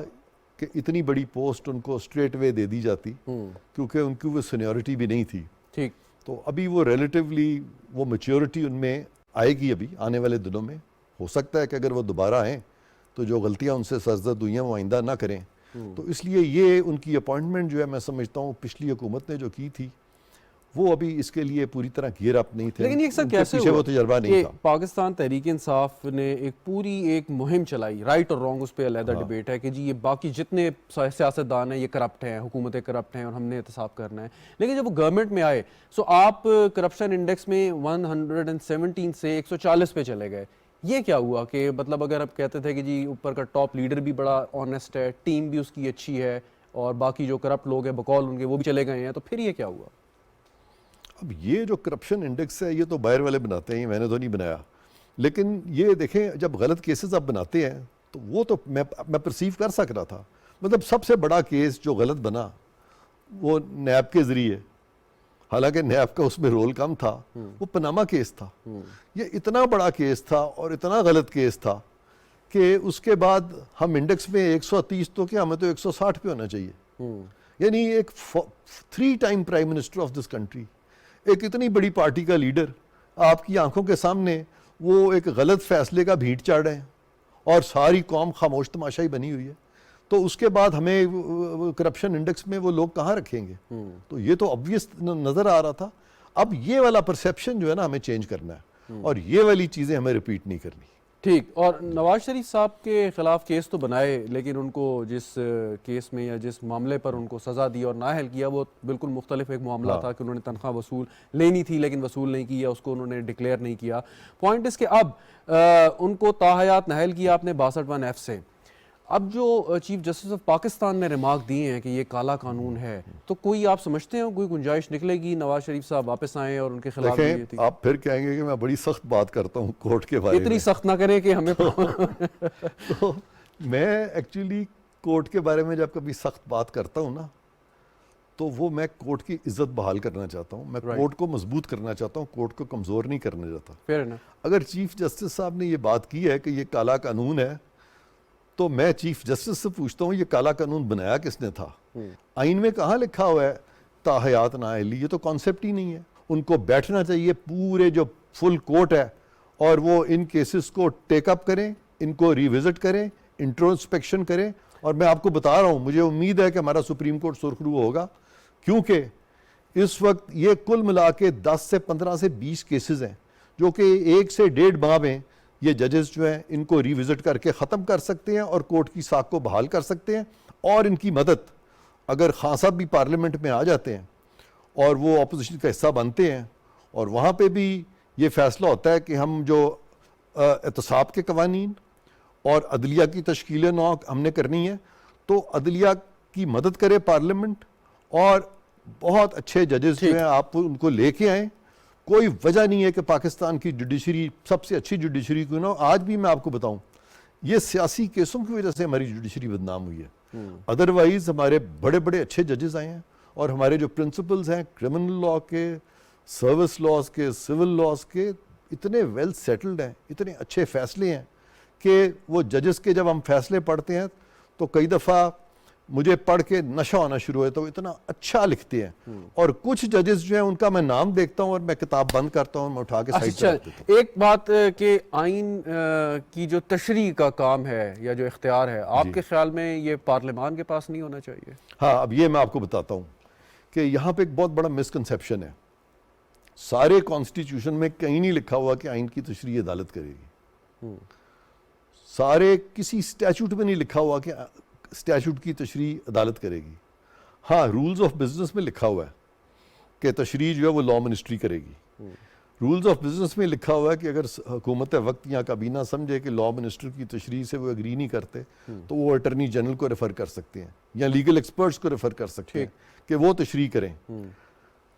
S2: کہ اتنی بڑی پوسٹ ان کو اسٹریٹ وے دے دی جاتی, کیونکہ ان کی وہ سینیورٹی بھی نہیں تھی. ٹھیک. تو ابھی وہ ریلیٹیولی وہ میچیورٹی ان میں آئے گی ابھی آنے والے دنوں میں. ہو سکتا ہے کہ اگر وہ دوبارہ آئیں تو جو غلطیاں ان سے سرزد ہوئی ہیں وہ آئندہ نہ کریں. تو اس لیے یہ ان کی اپوائنٹمنٹ جو ہے میں سمجھتا ہوں پچھلی حکومت نے جو کی تھی وہ ابھی اس کے لیے پوری طرح گیئر اپ نہیں تھے.
S1: لیکن یہ سب کیسے
S2: پیچھے وہ تجربہ نہیں تھا.
S1: پاکستان تحریک انصاف نے ایک پوری مہم چلائی, رائٹ اور رانگ اس پہ علیحدہ ڈیبیٹ ہے کہ جی یہ باقی جتنے سیاستدان ہیں یہ کرپٹ ہیں, حکومتیں کرپٹ ہیں اور ہم نے احتساب کرنا ہے. لیکن جب وہ گورنمنٹ میں آئے سو آپ کرپشن انڈیکس میں 117 سے 140 پہ چلے گئے. یہ کیا ہوا کہ مطلب اگر آپ کہتے تھے کہ جی اوپر کا ٹاپ لیڈر بھی بڑا آنیسٹ ہے, ٹیم بھی اس کی اچھی ہے, اور باقی جو کرپٹ لوگ ہیں بقول ان کے وہ بھی چلے گئے ہیں, تو پھر یہ کیا ہوا؟
S2: اب یہ جو کرپشن انڈیکس ہے یہ تو باہر والے بناتے ہیں, میں نے تو نہیں بنایا. لیکن یہ دیکھیں جب غلط کیسز آپ بناتے ہیں تو وہ تو میں پرسیو کر سک رہا تھا. مطلب سب سے بڑا کیس جو غلط بنا وہ نیب کے ذریعے, حالانکہ نیب کا اس میں رول کم تھا, وہ پناما کیس تھا. یہ اتنا بڑا کیس تھا اور اتنا غلط کیس تھا کہ اس کے بعد ہم انڈیکس میں 130 تو کیا, ہمیں تو 160 پہ ہونا چاہیے. یعنی ایک 3 time prime minister of this country, ایک اتنی بڑی پارٹی کا لیڈر آپ کی آنکھوں کے سامنے وہ ایک غلط فیصلے کا بھیٹ چڑھ رہے ہیں اور ساری قوم خاموش تماشائی بنی ہوئی ہے. تو اس کے بعد ہمیں کرپشن انڈیکس میں وہ لوگ کہاں رکھیں گے؟ تو یہ تو obvious نظر آ رہا تھا. اب یہ والا پرسیپشن جو ہے نا ہمیں چینج کرنا ہے, اور یہ والی چیزیں ہمیں ریپیٹ نہیں کرنی.
S1: ٹھیک. اور نواز شریف صاحب کے خلاف کیس تو بنائے, لیکن ان کو جس کیس میں یا جس معاملے پر ان کو سزا دی اور نااہل کیا وہ بالکل مختلف ایک معاملہ تھا کہ انہوں نے تنخواہ وصول لینی تھی لیکن وصول نہیں کی, یا اس کو انہوں نے ڈکلیئر نہیں کیا. پوائنٹ اس کہ اب ان کو تاحیات نااہل کیا آپ نے 62(1) سے. اب جو چیف جسٹس آف پاکستان نے ریمارک دیے ہیں کہ یہ کالا قانون ہے، تو کوئی آپ سمجھتے ہیں کوئی گنجائش نکلے گی نواز شریف صاحب واپس آئیں اور ان کے خلاف
S2: دیکھیں آپ پھر کہیں گے کہ میں بڑی سخت بات کرتا ہوں کورٹ کے بارے میں.
S1: اتنی سخت نہ کریں کہ ہمیں
S2: تو میں ایکچولی کورٹ کے بارے میں جب کبھی سخت بات کرتا ہوں نا تو وہ میں کورٹ کی عزت بحال کرنا چاہتا ہوں, میں کورٹ کو مضبوط کرنا چاہتا ہوں, کورٹ کو کمزور نہیں کرنا چاہتا.
S1: Fair enough.
S2: اگر چیف جسٹس صاحب نے یہ بات کی ہے کہ یہ کالا قانون ہے تو میں چیف جسٹس سے پوچھتا ہوں یہ کالا قانون بنایا کس نے تھا؟ آئین میں کہاں لکھا ہوا ہے تاحیات نااہلی؟ یہ تو کانسیپٹ ہی نہیں ہے. ان کو بیٹھنا چاہیے پورے جو فل کورٹ ہے اور وہ ان کیسز کو ٹیک اپ کریں, ان کو ریوزٹ کریں, انٹروسپیکشن کریں. اور میں آپ کو بتا رہا ہوں مجھے امید ہے کہ ہمارا سپریم کورٹ سرخرو ہوگا, کیونکہ اس وقت یہ کل ملا کے 10 سے 15 سے 20 کیسز ہیں جو کہ 1 سے 1.5 ماہ میں یہ ججز جو ہیں ان کو ریوزٹ کر کے ختم کر سکتے ہیں اور کورٹ کی ساکھ کو بحال کر سکتے ہیں. اور ان کی مدد اگر خان صاحب بھی پارلیمنٹ میں آ جاتے ہیں اور وہ اپوزیشن کا حصہ بنتے ہیں اور وہاں پہ بھی یہ فیصلہ ہوتا ہے کہ ہم جو احتساب کے قوانین اور عدلیہ کی تشکیل نو ہم نے کرنی ہے, تو عدلیہ کی مدد کرے پارلیمنٹ اور بہت اچھے ججز جو ہیں آپ ان کو لے کے آئیں. کوئی وجہ نہیں ہے کہ پاکستان کی جوڈیشری سب سے اچھی جوڈیشری کیوں نہ ہو. آج بھی میں آپ کو بتاؤں یہ سیاسی کیسوں کی وجہ سے ہماری جوڈیشری بدنام ہوئی ہے. ادروائز ہمارے بڑے بڑے اچھے ججز آئے ہیں اور ہمارے جو پرنسپلز ہیں کرمنل لاء کے, سروس لاز کے, سول لاز کے, اتنے ویل سیٹلڈ ہیں, اتنے اچھے فیصلے ہیں کہ وہ ججز کے جب ہم فیصلے پڑھتے ہیں تو کئی دفعہ مجھے پڑھ کے نشہ ہونا شروع ہوتا ہے, وہ اتنا اچھا لکھتے ہیں. اور کچھ ججز جو ہیں ان کا میں نام دیکھتا ہوں اور میں کتاب بند کرتا ہوں, میں اٹھا کے سائڈ پہ رکھ دیتا ہوں.
S1: ایک بات کہ آئین کی جو تشریح کا کام ہے یا جو اختیار ہے, آپ کے خیال میں یہ پارلیمان کے پاس نہیں ہونا چاہیے؟
S2: ہاں, اب یہ میں آپ کو بتاتا ہوں کہ یہاں پہ ایک بہت بڑا مسکنسیپشن ہے. سارے کانسٹیٹیوشن میں کہیں نہیں لکھا ہوا کہ آئین کی تشریح عدالت کرے گی. سارے کسی اسٹیچوٹ میں نہیں لکھا ہوا کہ اسٹیچوٹ کی تشریح عدالت کرے گی. ہاں, رولز آف بزنس میں لکھا ہوا ہے کہ تشریح جو ہے وہ لاء منسٹری کرے گی. رولز آف بزنس میں لکھا ہوا ہے کہ اگر حکومت وقت یا کابینہ سمجھے کہ لاء منسٹر کی تشریح سے وہ اگری نہیں کرتے تو وہ اٹرنی جنرل کو ریفر کر سکتے ہیں یا لیگل ایکسپرٹس کو ریفر کر سکتے ہیں کہ وہ تشریح کریں.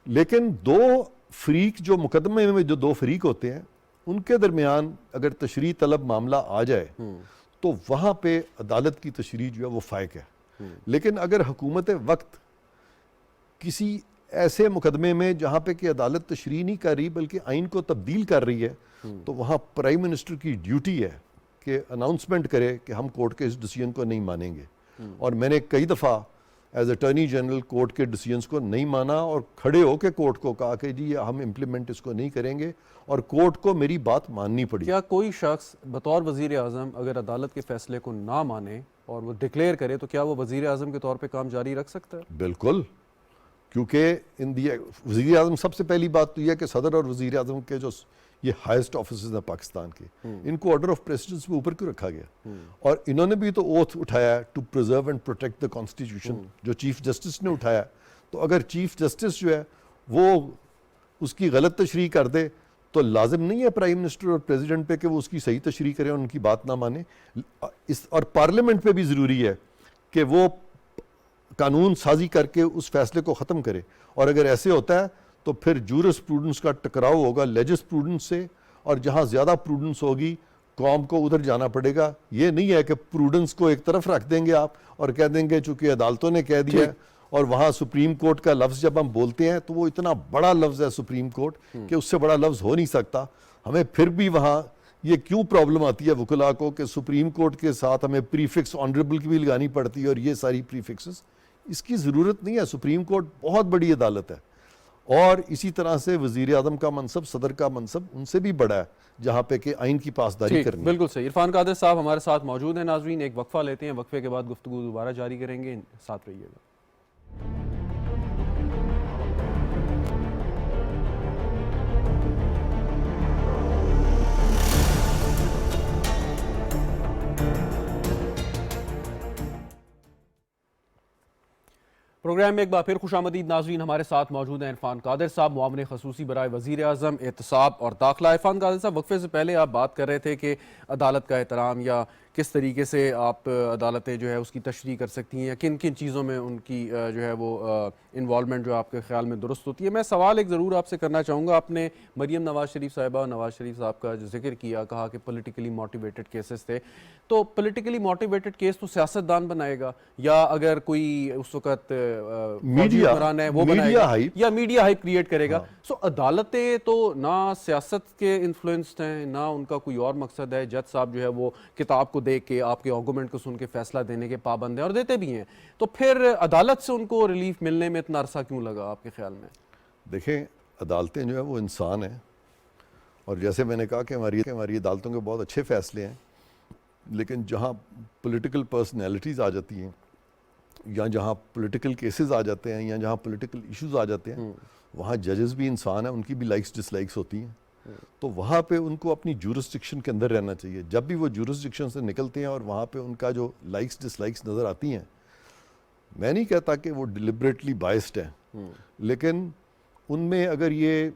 S2: لیکن دو فریق جو مقدمے میں جو دو فریق ہوتے ہیں ان کے درمیان اگر تشریح طلب معاملہ آ جائے تو وہاں پہ عدالت کی تشریح جو ہے وہ فائق ہے. لیکن اگر حکومت وقت کسی ایسے مقدمے میں جہاں پہ کہ عدالت تشریح نہیں کر رہی بلکہ آئین کو تبدیل کر رہی ہے تو وہاں پرائم منسٹر کی ڈیوٹی ہے کہ اناؤنسمنٹ کرے کہ ہم کورٹ کے اس ڈیسیژن کو نہیں مانیں گے. اور میں نے کئی دفعہ ایز اٹارنی جنرل کورٹ کے ڈیسیژنس کو نہیں مانا اور کھڑے ہو کے کورٹ کو کہا کہ جی ہم امپلیمنٹ اس کو نہیں کریں گے, اور کورٹ کو میری بات ماننی پڑی.
S1: کیا کوئی شخص بطور وزیر اعظم اگر عدالت کے فیصلے کو نہ مانے اور وہ ڈکلیئر کرے تو کیا وہ وزیر اعظم کے طور پہ کام جاری رکھ سکتا ہے؟
S2: بالکل, کیونکہ وزیر اعظم سب سے پہلی بات تو یہ ہے کہ صدر اور وزیر اعظم کے جو یہ ہائیسٹ آفیسز ہیں پاکستان کے, ان کو آرڈر آف پریسیڈنس میں اوپر کیوں رکھا گیا؟ اور انہوں نے بھی تو اوتھ اٹھایا ہے to preserve and protect the constitution, جو چیف جسٹس نے اٹھایا. تو اگر چیف جسٹس جو ہے وہ اس کی غلط تشریح کر دے تو لازم نہیں ہے پرائم منسٹر اور پریزیڈنٹ پہ کہ وہ اس کی صحیح تشریح کریں اور ان کی بات نہ مانے. اور پارلیمنٹ پہ بھی ضروری ہے کہ وہ قانون سازی کر کے اس فیصلے کو ختم کرے. اور اگر ایسے ہوتا ہے تو پھر جورس پروڈنس کا ٹکراؤ ہوگا لیجس پروڈنس سے, اور جہاں زیادہ پروڈنس ہوگی قوم کو ادھر جانا پڑے گا. یہ نہیں ہے کہ پروڈنس کو ایک طرف رکھ دیں گے آپ اور کہہ دیں گے چونکہ عدالتوں نے کہہ دیا ہے, اور وہاں سپریم کورٹ کا لفظ جب ہم بولتے ہیں تو وہ اتنا بڑا لفظ ہے سپریم کورٹ کہ اس سے بڑا لفظ ہو نہیں سکتا. ہمیں پھر بھی وہاں یہ کیوں پرابلم آتی ہے وکلاء کو کہ سپریم کورٹ کے ساتھ ہمیں پریفکس آنریبل کی بھی لگانی پڑتی ہے اور یہ ساری پریفکسز, اس کی ضرورت نہیں ہے. سپریم کورٹ بہت بڑی عدالت ہے, اور اسی طرح سے وزیر اعظم کا منصب, صدر کا منصب ان سے بھی بڑا ہے جہاں پہ کہ آئین کی پاسداری کرنی.
S1: بالکل صحیح. عرفان قادر صاحب ہمارے ساتھ موجود ہیں. ناظرین ایک وقفہ لیتے ہیں, وقفے کے بعد گفتگو دوبارہ جاری کریں گے, ساتھ رہیے گا. پروگرام میں ایک بار پھر خوش آمدید ناظرین. ہمارے ساتھ موجود ہیں عرفان قادر صاحب, معاون خصوصی برائے وزیر اعظم احتساب اور داخلہ. عرفان قادر صاحب, وقفے سے پہلے آپ بات کر رہے تھے کہ عدالت کا احترام یا کس طریقے سے آپ عدالتیں جو ہے اس کی تشریح کر سکتی ہیں یا کن کن چیزوں میں ان کی جو ہے وہ انوالومنٹ جو آپ کے خیال میں درست ہوتی ہے. میں سوال ایک ضرور آپ سے کرنا چاہوں گا. آپ نے مریم نواز شریف صاحبہ اور نواز شریف صاحب کا جو ذکر کیا, کہا کہ پولیٹیکلی موٹیویٹڈ کیسز تھے, تو پولیٹیکلی موٹیویٹڈ کیس تو سیاستدان بنائے گا یا اگر کوئی اس وقت
S2: میڈیا
S1: حکمران ہے وہ بنائے
S2: میڈیا
S1: گا
S2: ہائپ
S1: یا میڈیا ہائپ کریٹ کرے گا. سو عدالتیں تو نہ سیاست کے انفلوئنسڈ ہیں نہ ان کا کوئی اور مقصد ہے. جج صاحب جو ہے وہ کتاب کو دیکھ کے آپ کے آرگومنٹ کو سن کے فیصلہ دینے کے پابند ہیں اور دیتے بھی ہیں, تو پھر عدالت سے ان کو ریلیف ملنے میں اتنا عرصہ کیوں لگا آپ کے خیال میں؟
S2: دیکھیں, عدالتیں جو ہیں وہ انسان ہیں, اور جیسے میں نے کہا کہ ہماری عدالتوں کے بہت اچھے فیصلے ہیں, لیکن جہاں پولیٹیکل پرسنالٹیز آ جاتی ہیں یا جہاں پولیٹیکل کیسز آ جاتے ہیں یا جہاں پولیٹیکل ایشوز آ جاتے ہیں, وہاں ججز بھی انسان ہیں, ان کی بھی لائکس ڈس لائکس ہوتی ہیں. تو وہاں پہ ان کو اپنی جورسڈکشن کے اندر رہنا چاہیے. جب بھی وہ جورسڈکشن سے نکلتے ہیں اور وہاں پہ ان کا جو لائکس ڈس لائکس نظر آتی ہیں, میں نہیں کہتا کہ وہ ڈیلیبریٹلی بائسڈ ہیں, لیکن ان میں اگر یہ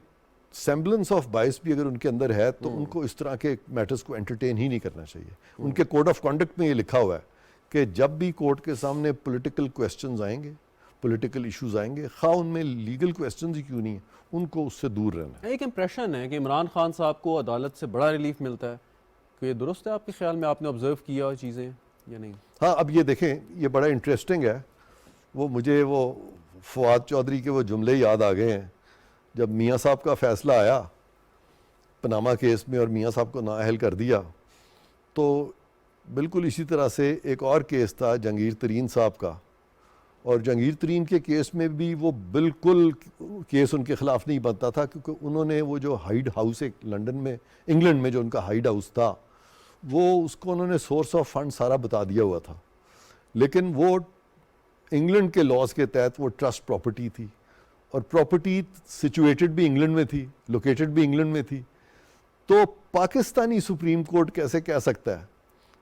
S2: سیمبلنس آف بائس بھی اگر ان کے اندر ہے تو ان کو اس طرح کے میٹرز کو انٹرٹین ہی نہیں کرنا چاہیے. ان کے کوڈ آف کنڈکٹ میں یہ لکھا ہوا ہے کہ جب بھی کورٹ کے سامنے پولیٹیکل کویسچنز آئیں گے, پولیٹیکل ایشوز آئیں گے, خواہ ان میں لیگل کویسچنز ہی کیوں نہیں ہیں, ان کو اس سے دور رہنا ہے.
S1: ایک امپریشن ہے کہ عمران خان صاحب کو عدالت سے بڑا ریلیف ملتا ہے, کہ یہ درست ہے آپ کے خیال میں؟ آپ نے آبزرو کیا چیزیں یا نہیں؟
S2: ہاں, اب یہ دیکھیں, یہ بڑا انٹرسٹنگ ہے. وہ مجھے وہ فواد چودھری کے وہ جملے یاد آ گئے ہیں جب میاں صاحب کا فیصلہ آیا پناما کیس میں اور میاں صاحب کو نااہل کر دیا. تو بالکل اسی طرح سے ایک اور کیس تھا جہانگیر ترین صاحب کا, اور جہانگیر ترین کے کیس میں بھی وہ بالکل کیس ان کے خلاف نہیں بنتا تھا, کیونکہ انہوں نے وہ جو ہائیڈ ہاؤس ایک لنڈن میں انگلینڈ میں جو ان کا ہائیڈ ہاؤس تھا, وہ اس کو انہوں نے سورس آف فنڈ سارا بتا دیا ہوا تھا, لیکن وہ انگلینڈ کے لاز کے تحت وہ ٹرسٹ پراپرٹی تھی, اور پراپرٹی سچویٹڈ بھی انگلینڈ میں تھی, لوکیٹڈ بھی انگلینڈ میں تھی. تو پاکستانی سپریم کورٹ کیسے کہہ سکتا ہے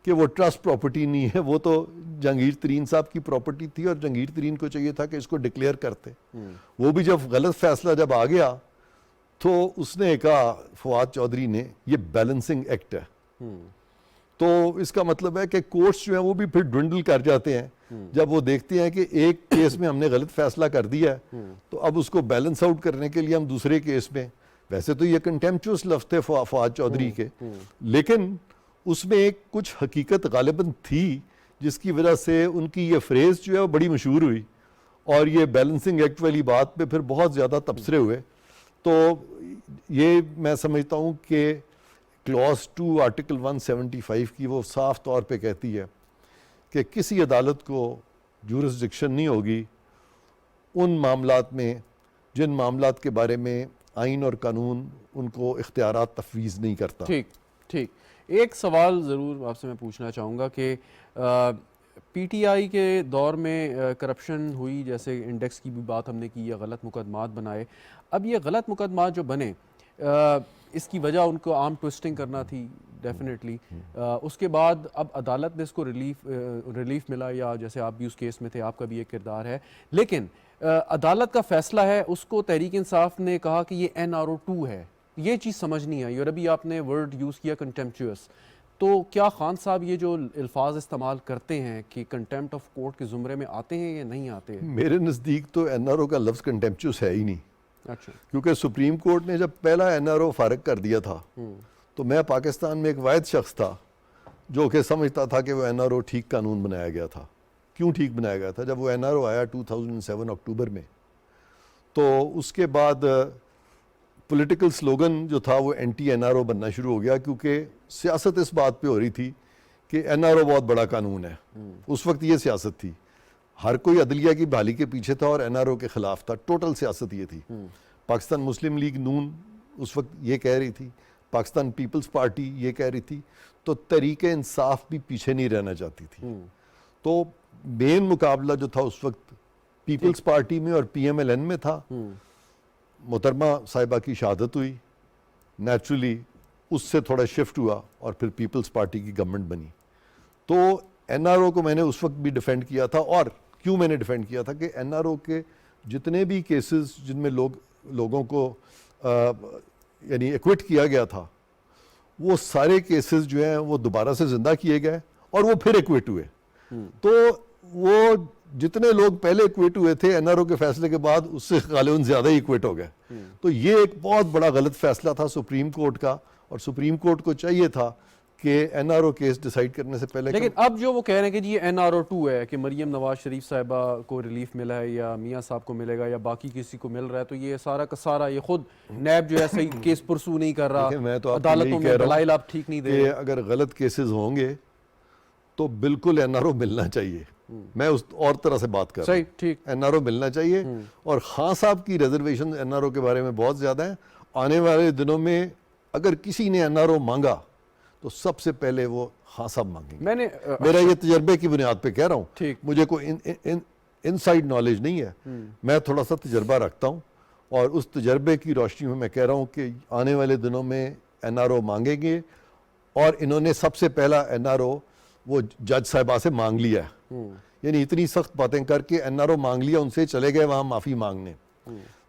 S2: کہ وہ ٹرسٹ پراپرٹی نہیں ہے؟ وہ تو جہانگیر ترین صاحب کی پراپرٹی تھی, اور جہانگیر ترین کو چاہیے تھا کہ اس کو ڈکلیئر کرتے. وہ بھی جب غلط فیصلہ جب آ گیا تو اس نے کہا فواد چودھری نے, یہ بیلنسنگ ایکٹ ہے. تو اس کا مطلب ہے کہ کورٹس جو ہیں وہ بھی پھر ڈونڈل کر جاتے ہیں جب وہ دیکھتے ہیں کہ ایک کیس میں ہم نے غلط فیصلہ کر دیا ہے, تو اب اس کو بیلنس آؤٹ کرنے کے لیے ہم دوسرے کیس میں, ویسے تو یہ کنٹیمپچوس لفظ تھے فواد چودھری کے, لیکن اس میں ایک کچھ حقیقت غالباً تھی جس کی وجہ سے ان کی یہ فریز جو ہے وہ بڑی مشہور ہوئی, اور یہ بیلنسنگ ایکٹ والی بات پہ پھر بہت زیادہ تبصرے ہوئے. تو یہ میں سمجھتا ہوں کہ کلاس 2 آرٹیکل 175 کی وہ صاف طور پہ کہتی ہے کہ کسی عدالت کو جورسڈکشن نہیں ہوگی ان معاملات میں جن معاملات کے بارے میں آئین اور قانون ان کو اختیارات تفویض نہیں کرتا.
S1: ٹھیک. ایک سوال ضرور آپ سے میں پوچھنا چاہوں گا کہ پی ٹی آئی کے دور میں کرپشن ہوئی, جیسے انڈیکس کی بھی بات ہم نے کی, یا غلط مقدمات بنائے. اب یہ غلط مقدمات جو بنے, اس کی وجہ ان کو عام ٹوسٹنگ کرنا تھی ڈیفینیٹلی. اس کے بعد اب عدالت نے اس کو ریلیف ملا, یا جیسے آپ بھی اس کیس میں تھے, آپ کا بھی ایک کردار ہے, لیکن عدالت کا فیصلہ ہے, اس کو تحریک انصاف نے کہا کہ یہ NRO 2 ہے. یہ چیز سمجھ نہیں آئی, اور ابھی آپ نے ورڈ یوز کیا کنٹیمپچوس. تو کیا خان صاحب یہ جو الفاظ استعمال کرتے ہیں کہ کنٹیمپٹ آف کورٹ کے زمرے میں آتے ہیں یا نہیں آتے ہیں؟
S2: میرے نزدیک تو NRO کا لفظ کنٹیمپچوس ہے ہی نہیں.
S1: اچھا.
S2: کیونکہ سپریم کورٹ نے جب پہلا NRO فارغ کر دیا تھا تو میں پاکستان میں ایک واحد شخص تھا جو کہ سمجھتا تھا کہ وہ NRO ٹھیک قانون بنایا گیا تھا. کیوں ٹھیک بنایا گیا تھا؟ جب وہ NRO آیا 2007 اکتوبر میں, تو اس کے بعد پولیٹیکل سلوگن جو تھا وہ اینٹی NRO بننا شروع ہو گیا, کیونکہ سیاست اس بات پہ ہو رہی تھی کہ NRO بہت بڑا قانون ہے. اس وقت یہ سیاست تھی, ہر کوئی عدلیہ کی بحالی کے پیچھے تھا اور NRO کے خلاف تھا. ٹوٹل سیاست یہ تھی. پاکستان مسلم لیگ نون اس وقت یہ کہہ رہی تھی, پاکستان پیپلز پارٹی یہ کہہ رہی تھی, تو تحریک انصاف بھی پیچھے نہیں رہنا چاہتی تھی. تو مین مقابلہ جو تھا اس وقت پیپلز پارٹی میں اور PMLN میں تھا. محترمہ صاحبہ کی شہادت ہوئی, نیچرلی اس سے تھوڑا شفٹ ہوا اور پھر پیپلز پارٹی کی گورنمنٹ بنی. تو NRO کو میں نے اس وقت بھی ڈیفینڈ کیا تھا. اور کیوں میں نے ڈیفینڈ کیا تھا کہ NRO کے جتنے بھی کیسز جن میں لوگوں کو یعنی ایکوٹ کیا گیا تھا, وہ سارے کیسز جو ہیں وہ دوبارہ سے زندہ کیے گئے, اور وہ پھر ایکویٹ ہوئے. تو وہ جتنے لوگ پہلے ایکویٹ ہوئے تھے این آر او کے فیصلے کے بعد اس سے غالباً زیادہ ہی ایکویٹ ہو گئے. تو یہ ایک بہت بڑا غلط فیصلہ تھا سپریم کورٹ کا, اور سپریم کورٹ کو چاہیے تھا کہ N R O case decide کرنے سے پہلے.
S1: لیکن اب جو وہ کہہ رہے ہیں کہ جی این آر او 2 ہے کہ مریم نواز شریف صاحبہ کو ریلیف ملا ہے یا میاں صاحب کو ملے گا یا باقی کسی کو مل رہا ہے, تو یہ سارا کا سارا یہ خود نیب جو ہے صحیح کیس پرسو نہیں کر رہا,
S2: میں تو
S1: عدالتوں میں دلائل آپ ٹھیک نہیں دے
S2: کہ اگر غلط کیسز ہوں گے تو بالکل این آر او ملنا چاہیے. میں اس اور طرح سے بات کر رہا ہوں,
S1: صحیح ٹھیک
S2: این آر او ملنا چاہیے. اور خان صاحب کی ریزرویشن این آر او کے بارے میں بہت زیادہ ہیں. آنے والے دنوں میں اگر کسی نے این آر او مانگا تو سب سے پہلے وہ خان صاحب مانگیں گے.
S1: میں نے
S2: میرا یہ تجربے کی بنیاد پہ کہہ رہا ہوں,
S1: ٹھیک
S2: مجھے کوئی انسائیڈ نالج نہیں ہے, میں تھوڑا سا تجربہ رکھتا ہوں, اور اس تجربے کی روشنی میں میں کہہ رہا ہوں کہ آنے والے دنوں میں این آر او مانگیں گے. اور انہوں نے سب سے پہلا این آر او وہ جج صاحبہ سے مانگ لیا ہے, یعنی اتنی سخت باتیں کر کے این آر او مانگ لیا, ان سے چلے گئے وہاں معافی مانگنے.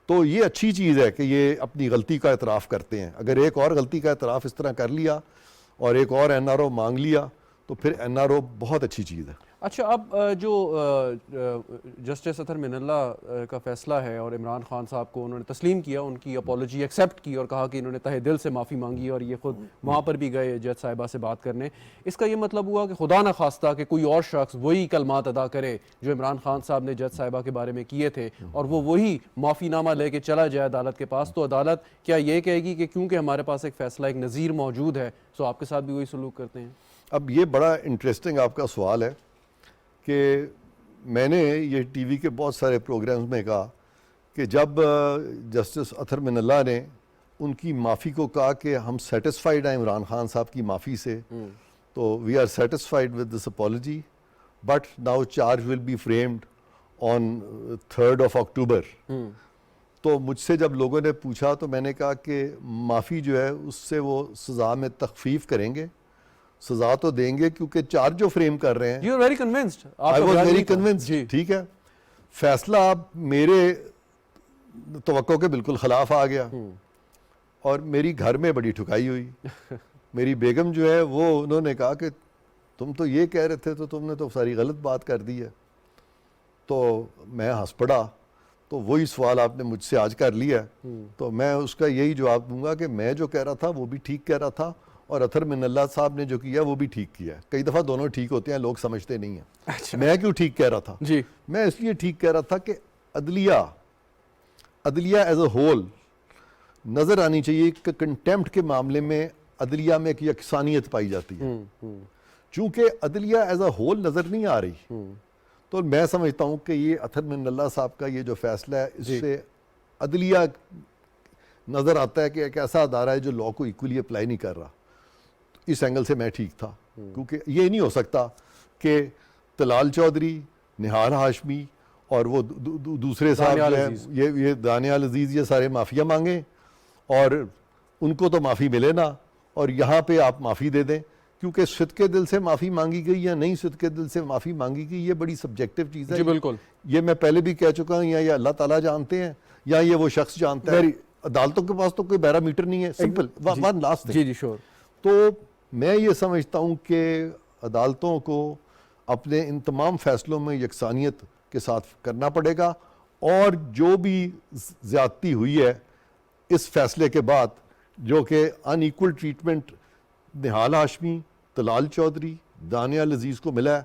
S2: تو یہ اچھی چیز ہے کہ یہ اپنی غلطی کا اعتراف کرتے ہیں. اگر ایک اور غلطی کا اعتراف اس طرح کر لیا اور ایک اور این آر او مانگ لیا تو پھر این آر او بہت اچھی چیز ہے.
S1: اچھا, اب جو جسٹس اطہر من اللہ کا فیصلہ ہے اور عمران خان صاحب کو انہوں نے تسلیم کیا, ان کی اپولوجی ایکسیپٹ کی اور کہا کہ انہوں نے تہہ دل سے معافی مانگی اور یہ خود وہاں پر بھی گئے جج صاحبہ سے بات کرنے, اس کا یہ مطلب ہوا کہ خدا نہ خواستہ کہ کوئی اور شخص وہی کلمات ادا کرے جو عمران خان صاحب نے جج صاحبہ کے بارے میں کیے تھے اور وہ وہی معافی نامہ لے کے چلا جائے عدالت کے پاس, تو عدالت کیا یہ کہے گی کہ کیونکہ ہمارے پاس ایک فیصلہ, ایک نظیر موجود ہے, سو آپ کے ساتھ بھی وہی سلوک کرتے ہیں؟
S2: اب یہ بڑا انٹرسٹنگ آپ کا سوال ہے کہ میں نے یہ ٹی وی کے بہت سارے پروگرامز میں کہا کہ جب جسٹس اطہر من اللہ نے ان کی معافی کو کہا کہ ہم سیٹسفائیڈ ہیں عمران خان صاحب کی معافی سے, تو we are satisfied with this apology but now charge will be framed on 3rd of October. تو مجھ سے جب لوگوں نے پوچھا تو میں نے کہا کہ معافی جو ہے اس سے وہ سزا میں تخفیف کریں گے, سزا تو دیں گے کیونکہ چارج جو فریم کر رہے ہیں.
S1: You are very convinced.
S2: I was very convinced. ٹھیک ہے, فیصلہ اب میرے توقع کے بالکل خلاف آ گیا اور میری گھر میں بڑی ٹھکائی ہوئی. میری بیگم جو ہے وہ انہوں نے کہا کہ تم تو یہ کہہ رہے تھے تو تم نے تو ساری غلط بات کر دی ہے. تو میں ہنس پڑا. تو وہی سوال آپ نے مجھ سے آج کر لیا, تو میں اس کا یہی جواب دوں گا کہ میں جو کہہ رہا تھا وہ بھی ٹھیک کہہ رہا تھا, اور اطہر من اللہ صاحب نے جو کیا وہ بھی ٹھیک کیا ہے. کئی دفعہ دونوں ٹھیک ہوتے ہیں, لوگ سمجھتے نہیں ہیں. میں کیوں ٹھیک کہہ رہا تھا؟
S1: جی,
S2: میں اس لیے ٹھیک کہہ رہا تھا کہ عدلیہ ایز اے ہول نظر آنی چاہیے کہ کنٹیمپٹ کے معاملے میں عدلیہ میں ایک یکسانیت پائی جاتی ہے. چونکہ عدلیہ ایز اے ہول نظر نہیں آ رہی, تو میں سمجھتا ہوں کہ یہ اطہر من اللہ صاحب کا یہ جو فیصلہ ہے اس سے عدلیہ نظر آتا ہے کہ ایک ایسا ادارہ ہے جو لاء کو ایکولی اپلائی نہیں کر رہا. اس اینگل سے میں ٹھیک تھا, کیونکہ یہ نہیں ہو سکتا کہ طلال چودھری, نہار ہاشمی اور وہ دوسرے صاحب جو ہیں یہ دانیال عزیز یہ سارے معافیاں مانگیں اور ان کو تو معافی ملے نا, اور یہاں پہ آپ معافی دے دیں. کیونکہ صدقے دل سے معافی مانگی گئی یا نہیں صدقے دل سے معافی مانگی گئی یہ بڑی سبجیکٹو چیز ہے.
S1: جی بالکل, یہ
S2: میں پہلے بھی کہہ چکا ہوں, یا یہ اللہ تعالیٰ جانتے ہیں یا یہ وہ شخص جانتا ہے. عدالتوں کے پاس تو کوئی بیرا میٹر نہیں ہے. Simple one last.
S1: جی شور.
S2: تو میں یہ سمجھتا ہوں کہ عدالتوں کو اپنے ان تمام فیصلوں میں یکسانیت کے ساتھ کرنا پڑے گا, اور جو بھی زیادتی ہوئی ہے اس فیصلے کے بعد, جو کہ ان ایکول ٹریٹمنٹ نہال ہاشمی, طلال چودھری, دانیال عزیز کو ملا ہے,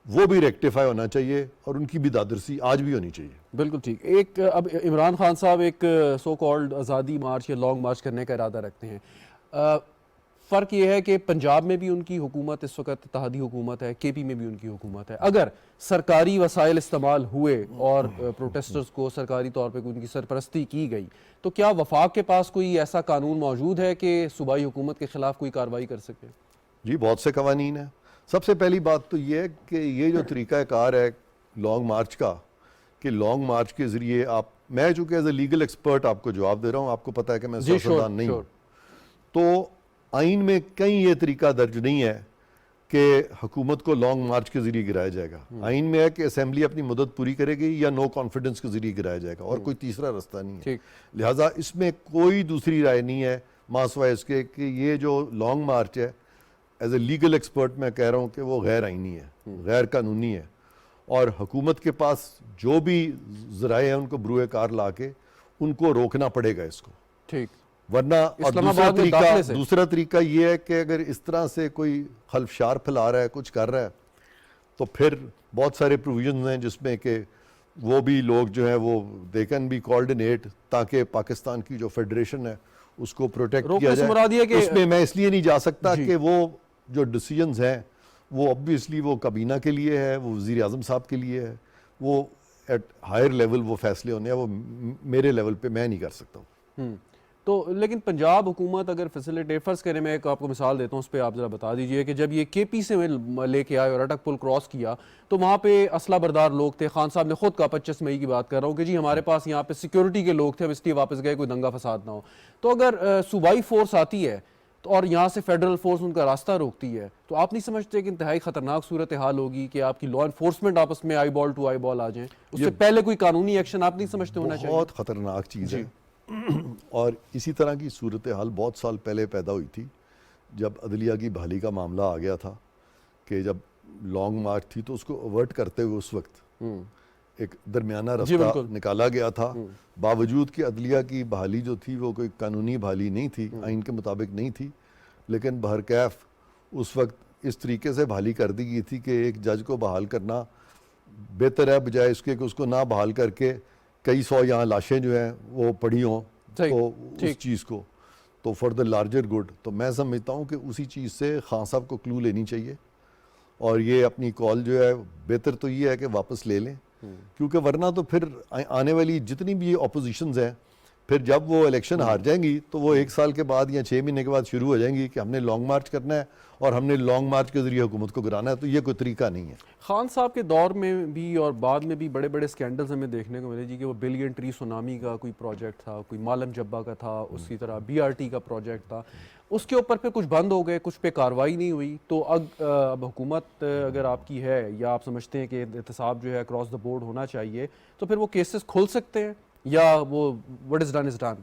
S2: وہ بھی ریکٹیفائی ہونا چاہیے اور ان کی بھی دادرسی آج بھی ہونی چاہیے.
S1: بالکل ٹھیک. ایک اب عمران خان صاحب ایک سو کالڈ آزادی مارچ یا لانگ مارچ کرنے کا ارادہ رکھتے ہیں. فرق یہ ہے کہ پنجاب میں بھی ان کی حکومت اس وقت اتحادی حکومت ہے, کے پی میں بھی ان کی حکومت ہے. اگر سرکاری وسائل استعمال ہوئے اور پروٹیسٹرز کو سرکاری طور پہ ان کی سرپرستی کی گئی, تو کیا وفاق کے پاس کوئی ایسا قانون موجود ہے کہ صوبائی حکومت کے خلاف کوئی کارروائی کر سکے؟
S2: جی بہت سے قوانین ہیں. سب سے پہلی بات تو یہ ہے کہ یہ جو طریقہ کار ہے لانگ مارچ کا, کہ لانگ مارچ کے ذریعے آپ, میں چونکہ ایز اے لیگل ایکسپرٹ آپ کو جواب دے رہا ہوں, آپ کو پتہ ہے کہ میں سیاستدان نہیں ہوں, تو آئین میں کہیں یہ طریقہ درج نہیں ہے کہ حکومت کو لانگ مارچ کے ذریعے گرایا جائے گا. آئین میں ہے کہ اسمبلی اپنی مدت پوری کرے گی یا نو کانفیڈنس کے ذریعے گرایا جائے گا, اور کوئی تیسرا رستہ نہیں ہے. لہٰذا اس میں کوئی دوسری رائے نہیں ہے ماں سوائے اس کے کہ یہ جو لانگ مارچ ہے ایز اے لیگل ایکسپرٹ میں کہہ رہا ہوں کہ وہ غیر آئینی ہے, غیر قانونی ہے, اور حکومت کے پاس جو بھی ذرائع ہیں ان کو بروئے کار لا کے ان کو روکنا پڑے گا اس کو.
S1: ٹھیک.
S2: ورنہ اور دوسرا طریقہ یہ ہے کہ اگر اس طرح سے کوئی خلفشار پھیلا رہا ہے, کچھ کر رہا ہے, تو پھر بہت سارے پروویژنز ہیں جس میں کہ وہ بھی لوگ جو ہیں وہ دے کین بی کوآرڈینیٹ تاکہ پاکستان کی جو فیڈریشن ہے اس کو پروٹیکٹ کیا جائے. اس میں میں اس لیے نہیں جا سکتا کہ وہ جو ڈیسیجنز ہیں وہ obviously وہ کابینہ کے لیے ہے, وہ وزیر اعظم صاحب کے لیے ہے, وہ ایٹ ہائر لیول وہ فیصلے ہونے ہیں, وہ میرے لیول پہ میں نہیں کر سکتا ہوں.
S1: تو لیکن پنجاب حکومت اگر فیسیلیٹیٹ, فرض کریں میں ایک آپ کو مثال دیتا ہوں, اس پہ آپ ذرا بتا دیجئے کہ جب یہ کے پی سے لے کے آئے اور اٹک پل کراس کیا تو وہاں پہ اسلحہ بردار لوگ تھے. خان صاحب نے خود کہا 25 مئی کی بات کر رہا ہوں کہ جی ہمارے پاس یہاں پہ سیکیورٹی کے لوگ تھے, ہم اس لیے واپس گئے کوئی دنگا فساد نہ ہو. تو اگر صوبائی فورس آتی ہے اور یہاں سے فیڈرل فورس ان کا راستہ روکتی ہے تو آپ نہیں سمجھتے کہ انتہائی خطرناک صورتحال ہوگی کہ آپ کی لا انفورسمنٹ آپس میں آئی بال ٹو آئی بال آ جائیں؟ اس سے پہلے کوئی قانونی ایکشن آپ نہیں سمجھتے ہونا چاہیے؟
S2: بہت خطرناک چیز ہے. اور اسی طرح کی صورتحال بہت سال پہلے پیدا ہوئی تھی جب عدلیہ کی بحالی کا معاملہ آ گیا تھا کہ جب لانگ مارچ تھی تو اس کو اوورٹ کرتے ہوئے اس وقت ایک درمیانہ رستہ نکالا گیا تھا, باوجود کہ عدلیہ کی بحالی جو تھی وہ کوئی قانونی بحالی نہیں تھی, آئین کے مطابق نہیں تھی, لیکن بہرکیف اس وقت اس طریقے سے بحالی کر دی گئی تھی کہ ایک جج کو بحال کرنا بہتر ہے بجائے اس کے کہ اس کو نہ بحال کر کے کئی سو یہاں لاشیں جو ہیں وہ پڑی ہوں تو اس چیز کو, تو فار دا لارجر گڈ. تو میں سمجھتا ہوں کہ اسی چیز سے خان صاحب کو کلو لینی چاہیے اور یہ اپنی کال جو ہے بہتر تو یہ ہے کہ واپس لے لیں, کیونکہ ورنہ تو پھر آنے والی جتنی بھی اپوزیشنز ہیں پھر جب وہ الیکشن ہار جائیں گی تو وہ 1 سال کے بعد یا 6 مہینے کے بعد شروع ہو جائیں گی کہ ہم نے لانگ مارچ کرنا ہے اور ہم نے لانگ مارچ کے ذریعے حکومت کو گرانا ہے. تو یہ کوئی طریقہ نہیں ہے.
S1: خان صاحب کے دور میں بھی اور بعد میں بھی بڑے بڑے سکینڈلز ہمیں دیکھنے کو ملے جی کہ وہ بلین ٹری سونامی کا کوئی پروجیکٹ تھا, کوئی مالم جبہ کا تھا, اسی طرح BRT کا پروجیکٹ تھا, اس کے اوپر پھر کچھ بند ہو گئے, کچھ پہ کارروائی نہیں ہوئی. تو اب حکومت اگر آپ کی ہے یا آپ سمجھتے ہیں کہ احتساب جو ہے اکراس دا بورڈ ہونا چاہیے تو پھر وہ کیسز کھل سکتے ہیں یا وہ what is done is done?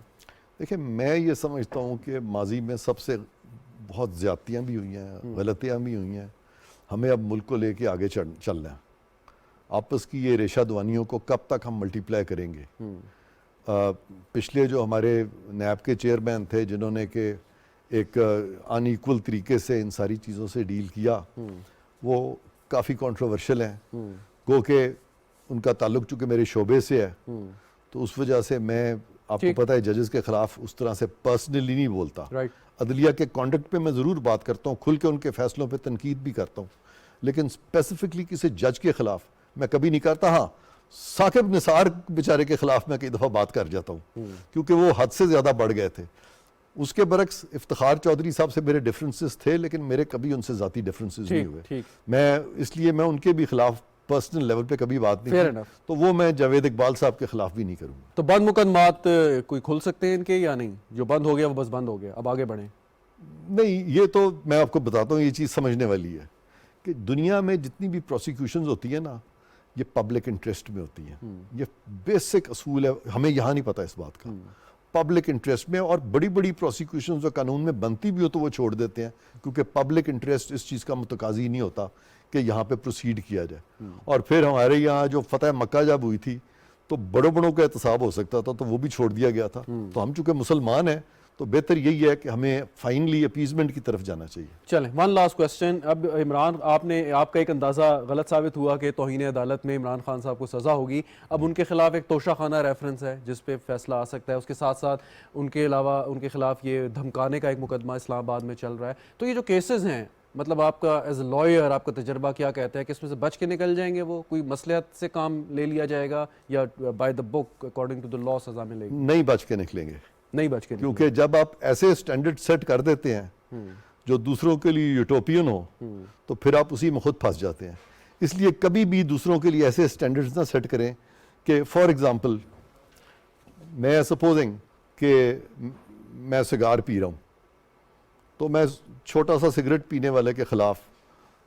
S2: دیکھیں میں یہ سمجھتا ہوں کہ ماضی میں سب سے بہت زیادتیاں بھی ہوئی ہیں, غلطیاں بھی ہوئی ہیں, ہمیں اب ملک کو لے کے آگے چلنا ہے. آپس کی یہ ریشہ دوانیوں کو کب تک ہم ملٹی پلائی کریں گے؟ پچھلے جو ہمارے نیب کے چیئرمین تھے جنہوں نے کہ ایک ان ایکول طریقے سے ان ساری چیزوں سے ڈیل کیا, وہ کافی کنٹروورشل ہیں, گو کہ ان کا تعلق چونکہ میرے شعبے سے ہے تو اس وجہ سے میں آپ کو پتہ ہے ججز کے خلاف اس طرح سے پرسنلی نہیں بولتا. عدلیہ کے کانڈکٹ پہ میں ضرور بات کرتا ہوں, کھل کے ان کے فیصلوں پہ تنقید بھی کرتا ہوں, لیکن اسپیسیفکلی کسی جج کے خلاف میں کبھی نہیں کرتا. ہاں ثاقب نثار بیچارے کے خلاف میں کئی دفعہ بات کر جاتا ہوں کیونکہ وہ حد سے زیادہ بڑھ گئے تھے. اس کے برعکس افتخار چودھری صاحب سے میرے ڈفرینسز تھے لیکن میرے کبھی ان سے ذاتی ڈفرینسز نہیں ہوئے. میں اس لیے میں ان کے بھی خلاف پرسنل لیول پہ کبھی بات نہیں کی, تو وہ میں جاوید اقبال صاحب کے خلاف بھی نہیں کروں گا.
S1: تو بند مقدمات کوئی کھل سکتے ہیں ان کے یا نہیں؟ جو بند ہو گیا وہ بس بند ہو گیا, اب آگے بڑھیں؟
S2: نہیں, یہ تو میں آپ کو بتاتا ہوں, یہ چیز سمجھنے والی ہے کہ دنیا میں جتنی بھی پروسیکیوشنز ہوتی ہیں نا یہ پبلک انٹرسٹ میں ہوتی ہیں. یہ بیسک اصول ہے, ہمیں یہاں نہیں پتہ اس بات کا. پبلک انٹرسٹ میں, اور بڑی بڑی پروسیکیوشنز جو قانون میں بنتی بھی ہو تو وہ چھوڑ دیتے ہیں کیونکہ پبلک انٹرسٹ اس چیز کا متقاضی نہیں ہوتا کہ یہاں پہ پروسیڈ کیا جائے. اور پھر ہمارے یہاں جو فتح مکہ جب ہوئی تھی تو بڑوں کا احتساب ہو سکتا تھا تو وہ بھی چھوڑ دیا گیا تھا. تو ہم چونکہ مسلمان ہیں تو بہتر یہی ہے کہ ہمیں فائنلی اپیزمنٹ کی طرف جانا چاہیے.
S1: چلیں ون لاسٹ کوسچن. اب عمران, آپ کا ایک اندازہ غلط ثابت ہوا کہ توہین عدالت میں عمران خان صاحب کو سزا ہوگی. اب ان کے خلاف ایک توشہ خانہ ریفرنس ہے جس پہ فیصلہ آ سکتا ہے. اس کے ساتھ ساتھ ان کے علاوہ ان کے خلاف یہ دھمکانے کا ایک مقدمہ اسلام آباد میں چل رہا ہے. تو یہ جو کیسز ہیں, مطلب آپ کا ایز اے لائر آپ کا تجربہ کیا کہتا ہے کہ اس میں سے بچ کے نکل جائیں گے؟ وہ کوئی مصلحت سے کام لے لیا جائے گا یا by the book according to the law سزا ملے گی؟
S2: نہیں بچ کے نکلیں گے,
S1: نہیں بچ کے,
S2: کیونکہ جب آپ ایسے سٹینڈرڈ سیٹ کر دیتے ہیں جو دوسروں کے لیے یوٹوپین ہو تو پھر آپ اسی میں خود پھنس جاتے ہیں. اس لیے کبھی بھی دوسروں کے لیے ایسے سٹینڈرڈز نہ سیٹ کریں کہ فار ایگزامپل میں سپوزنگ کہ میں سگار پی رہا ہوں تو میں چھوٹا سا سگریٹ پینے والے کے خلاف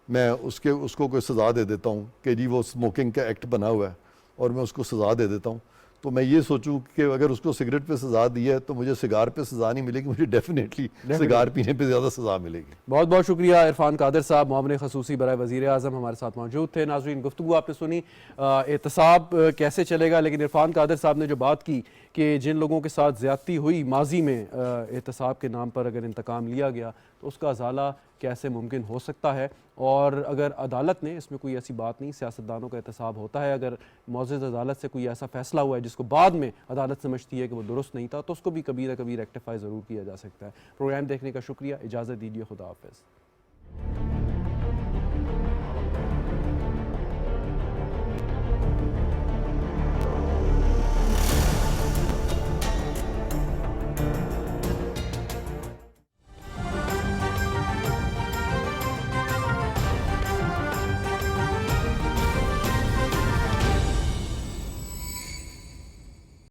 S2: میں اس کو کوئی سزا دے دیتا ہوں کہ جی وہ اسموکنگ کا ایکٹ بنا ہوا ہے اور میں اس کو سزا دے دیتا ہوں, تو میں یہ سوچوں کہ اگر اس کو سگریٹ پہ سزا دی ہے تو مجھے سگار پہ سزا نہیں ملے گی, مجھے ڈیفینیٹلی سگار پینے پہ زیادہ سزا ملے گی.
S1: بہت بہت شکریہ عرفان قادر صاحب, معاون خصوصی برائے وزیر اعظم ہمارے ساتھ موجود تھے. ناظرین, گفتگو آپ نے سنی, احتساب کیسے چلے گا, لیکن عرفان قادر صاحب نے جو بات کی کہ جن لوگوں کے ساتھ زیادتی ہوئی ماضی میں احتساب کے نام پر اگر انتقام لیا گیا تو اس کا ازالہ کیسے ممکن ہو سکتا ہے, اور اگر عدالت نے, اس میں کوئی ایسی بات نہیں, سیاستدانوں کا احتساب ہوتا ہے, اگر معزز عدالت سے کوئی ایسا فیصلہ ہوا ہے جس کو بعد میں عدالت سمجھتی ہے کہ وہ درست نہیں تھا, تو اس کو بھی کبھی نہ کبھی ریکٹیفائی ضرور کیا جا سکتا ہے. پروگرام دیکھنے کا شکریہ, اجازت دیجیے, خدا حافظ.